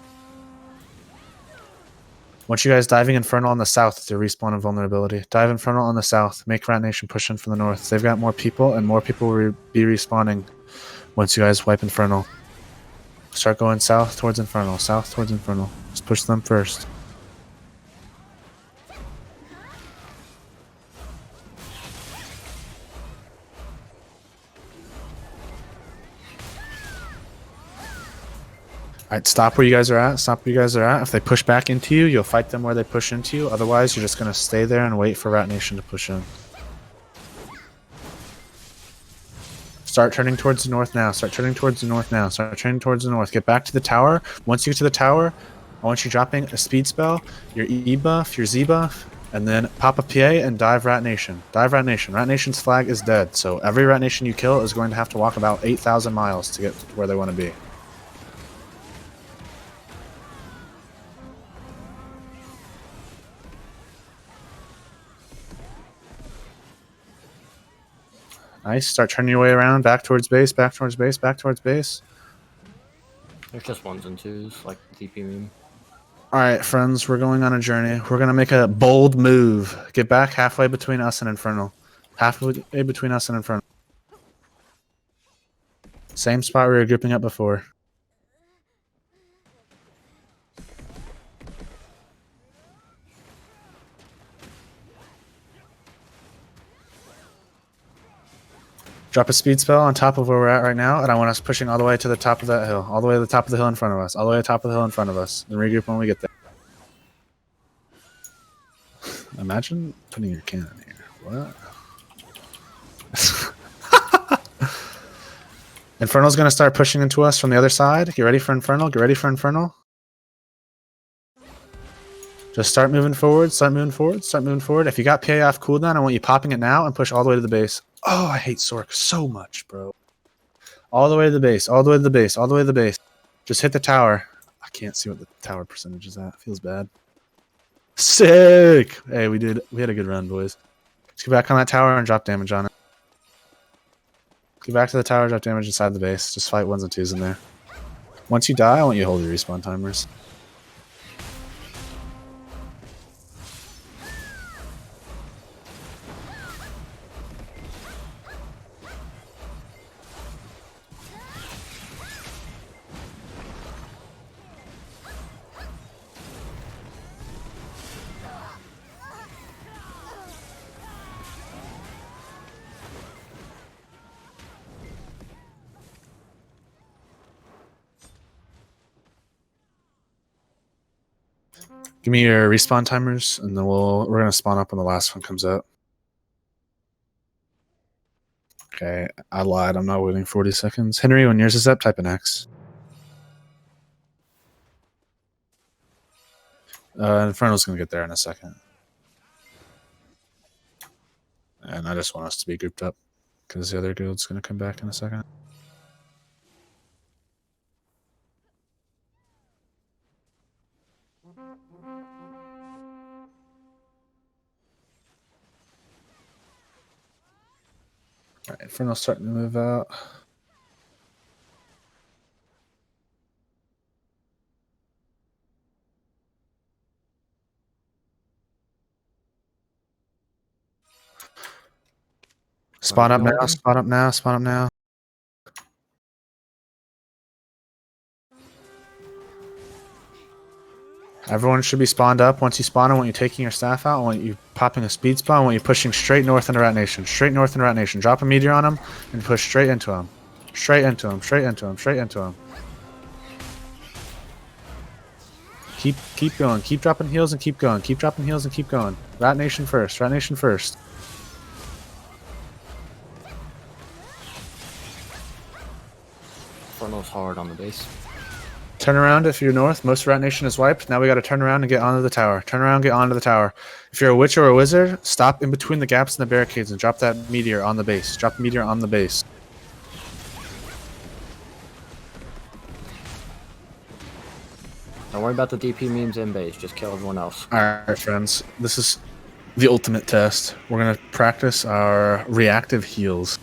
Want you guys diving Infernal on the south with your respawn and vulnerability. Dive Infernal on the south. Make Rat Nation push in from the north. They've got more people, and more people will be respawning once you guys wipe Infernal. Start going south towards Infernal. South towards Infernal. Just push them first. Alright, stop where you guys are at. Stop where you guys are at. If they push back into you, you'll fight them where they push into you. Otherwise, you're just going to stay there and wait for Rat Nation to push in. Start turning towards the north now. Start turning towards the north now. Start turning towards the north. Get back to the tower. Once you get to the tower, I want you dropping a speed spell, your E buff, your Z buff, and then pop a PA and dive Rat Nation. Dive Rat Nation. Rat Nation's flag is dead, so every Rat Nation you kill is going to have to walk about 8,000 miles to get to where they want to be. Nice. Start turning your way around. Back towards base. Back towards base. Back towards base. There's just 1s and 2s, like the DP meme. All right, friends, we're going on a journey. We're going to make a bold move. Get back halfway between us and Infernal. Halfway between us and Infernal. Same spot we were grouping up before. Drop a speed spell on top of where we're at right now, and I want us pushing all the way to the top of that hill. All the way to the top of the hill in front of us. All the way to the top of the hill in front of us. And regroup when we get there. Imagine putting your cannon here. What? Infernal's going to start pushing into us from the other side. Get ready for Infernal. Get ready for Infernal. Just start moving forward. Start moving forward. Start moving forward. If you got PA off cooldown, I want you popping it now and push all the way to the base. Oh, I hate Sork so much, bro. All the way to the base. All the way to the base. All the way to the base. Just hit the tower. I can't see what the tower percentage is at. Feels bad. Sick! Hey, we had a good run, boys. Let's get back on that tower and drop damage on it. Get back to the tower, drop damage inside the base. Just fight 1s and 2s in there. Once you die, I want you to hold your respawn timers. Give me your respawn timers, and then we're gonna spawn up when the last one comes out. Okay, I lied. I'm not waiting 40 seconds. Henry, when yours is up, type an X. Infernal's gonna get there in a second. And I just want us to be grouped up, because the other guild's gonna come back in a second. Alright, Infernal's starting to move out. Spawn up now, spawn up now, spawn up now. Everyone should be spawned up. Once you spawn, I want you taking your staff out. I want you popping a speed spawn. I want you pushing straight north into Rat Nation. Straight north into Rat Nation. Drop a meteor on him and push straight into him. Straight into him. Straight into him. Straight into him. Keep going. Keep dropping heals and keep going. Keep dropping heals and keep going. Rat Nation first. Rat Nation first. Infernal's hard on the base. Turn around if you're north. Most Rat Nation is wiped. Now we got to turn around and get onto the tower. Turn around, get onto the tower. If you're a witch or a wizard, stop in between the gaps in the barricades and drop that meteor on the base. Drop the meteor on the base. Don't worry about the DP memes in base. Just kill everyone else. Alright, friends. This is the ultimate test. We're going to practice our reactive heals.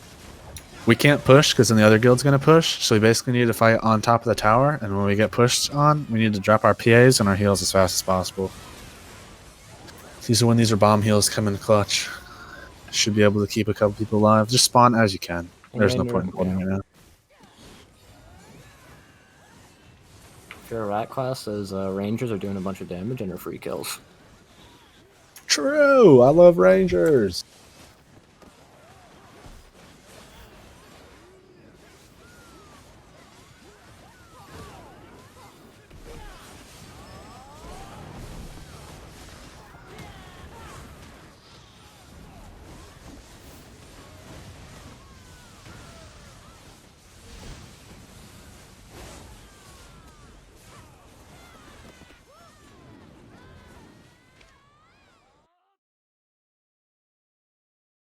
We can't push because then the other guild's going to push, so we basically need to fight on top of the tower, and when we get pushed on, we need to drop our PAs and our heals as fast as possible. These are when these are bomb heals come in clutch. Should be able to keep a couple people alive. Just spawn as you can. There's no point in holding right now. If you're a rat class, those rangers are doing a bunch of damage and are free kills. True! I love rangers!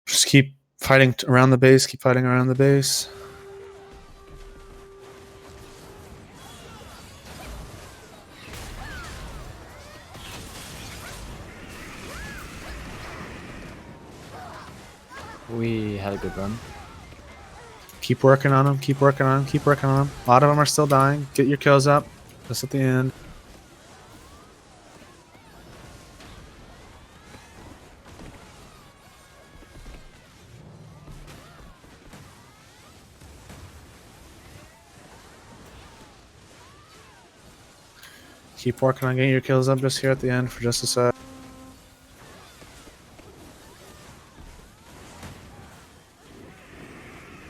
Just keep fighting around the base, keep fighting around the base. We had a good run. Keep working on them, keep working on them, keep working on them. A lot of them are still dying. Get your kills up. Just at the end. keep working on getting your kills up just here at the end for just a sec.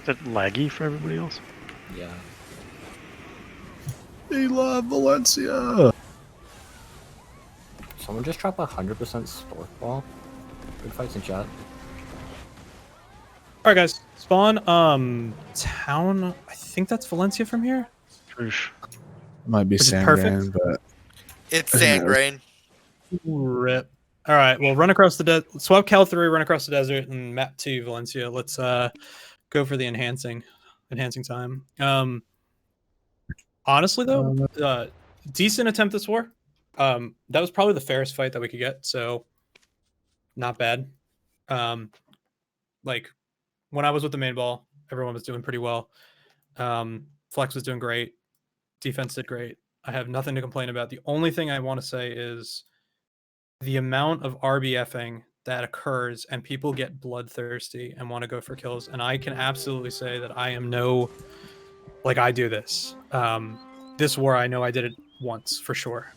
Is it laggy for everybody else? Yeah. They love Valencia. Someone just dropped 100% Stork Ball. Good fights in chat. All right, guys. Spawn. Town. I think that's Valencia from here. Troosh. Might be Which is Sangrain, but It's Sangrain. Rip. All right. Well, run across the desert. Swap Cal 3, run across the desert, and map 2 Valencia. Let's go for the enhancing time. Honestly though, decent attempt this war. That was probably the fairest fight that we could get, so not bad. Like when I was with the main ball, everyone was doing pretty well. Flex was doing great. Defense did great. I have nothing to complain about. The only thing I want to say is the amount of RBFing that occurs and people get bloodthirsty and want to go for kills. And I can absolutely say that I am I do this. This war, I know I did it once for sure.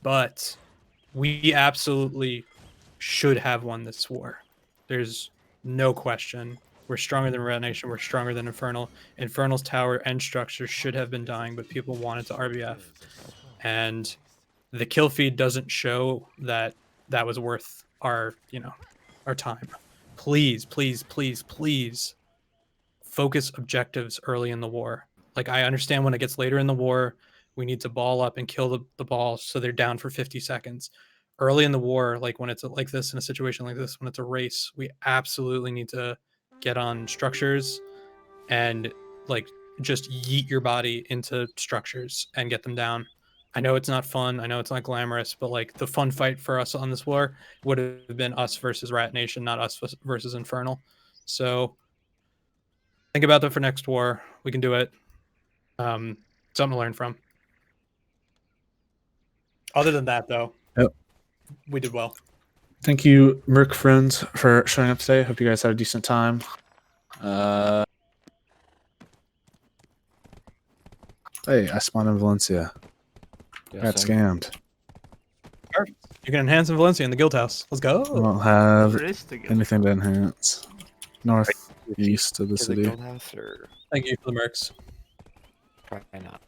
But we absolutely should have won this war. There's no question. We're stronger than Red Nation. We're stronger than Infernal. Infernal's tower and structure should have been dying, but people wanted to RBF. And the kill feed doesn't show that that was worth our time. Please, please, please, please focus objectives early in the war. Like, I understand when it gets later in the war, we need to ball up and kill the balls so they're down for 50 seconds. Early in the war, like when it's like this, in a situation like this, when it's a race, we absolutely need to get on structures and like just yeet your body into structures and get them down. I know it's not fun. I know it's not glamorous, but like the fun fight for us on this war would have been us versus Rat Nation, not us versus Infernal. So think about that for next war. We can do it. Something to learn from. Other than that, though, we did well. thank you, Merc friends, for showing up today. Hope you guys had a decent time. Hey, I spawned in Valencia. Got scammed. Perfect. You can enhance in Valencia in the guild house. Let's go. I don't have There is to get. anything to enhance. Northeast of the city. Thank you for the mercs. Probably not.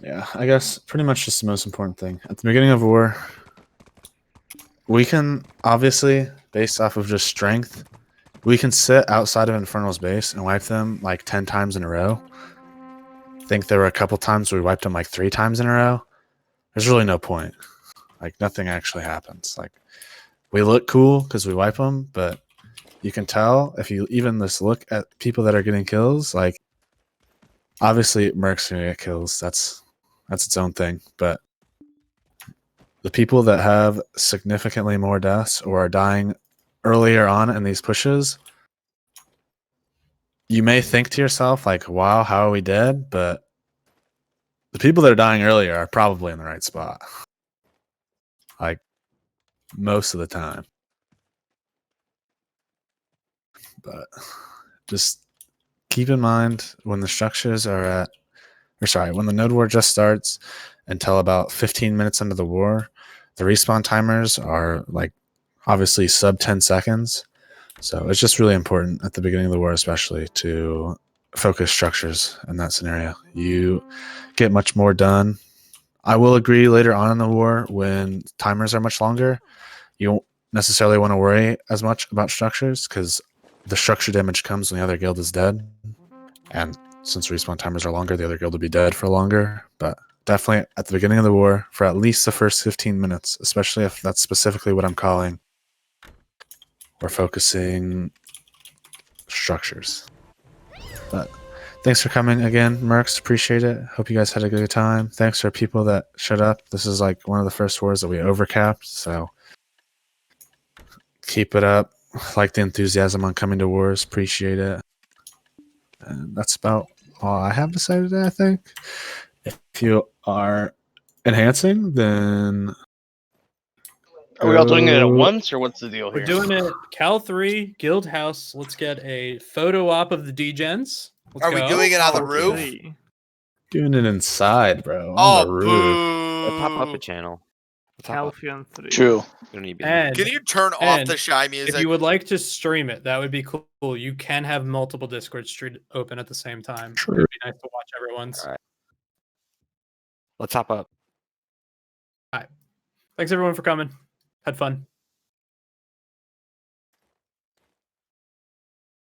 Yeah, I guess pretty much just the most important thing. At the beginning of war, we can obviously, based off of just strength, we can sit outside of Infernal's base and wipe them like 10 times in a row. I think there were a couple times we wiped them like 3 times in a row. There's really no point. Like, nothing actually happens. Like, we look cool because we wipe them, but you can tell if you even just look at people that are getting kills. Like, obviously, Mercs are gonna get kills. That's its own thing. But the people that have significantly more deaths or are dying earlier on in these pushes, you may think to yourself, like, wow, how are we dead? But the people that are dying earlier are probably in the right spot. Like, most of the time. But just keep in mind when the structures are at, when the node war just starts until about 15 minutes into the war, the respawn timers are like obviously sub 10 seconds. So it's just really important at the beginning of the war, especially, to focus structures in that scenario. You get much more done. I will agree later on in the war when timers are much longer, you don't necessarily want to worry as much about structures because the structure damage comes when the other guild is dead. And since respawn timers are longer, the other guild will be dead for longer. But definitely at the beginning of the war, for at least the first 15 minutes, especially if that's specifically what I'm calling, we're focusing structures. But thanks for coming again, Mercs. Appreciate it. Hope you guys had a good time. Thanks for people that showed up. This is like one of the first wars that we overcapped, so keep it up. Like the enthusiasm on coming to wars. Appreciate it. And that's about all I have to say today, I think. If you are enhancing, then Are we all doing it at once, or what's the deal here? We're doing it Cal 3, Guild House. Let's get a photo op of the degens. Let's Are we go. doing it on the Oh, roof? three. Doing it inside, bro. On Oh, the roof. We'll top up boo. a channel. We'll top up. Calphion 3. True. We don't need And Can you turn off and the shy if music? you would like to stream it, that would be cool. You can have multiple Discord stream open at the same time. True. It'd be nice to watch everyone's. All right. Let's top up. Thanks everyone for coming. Had fun.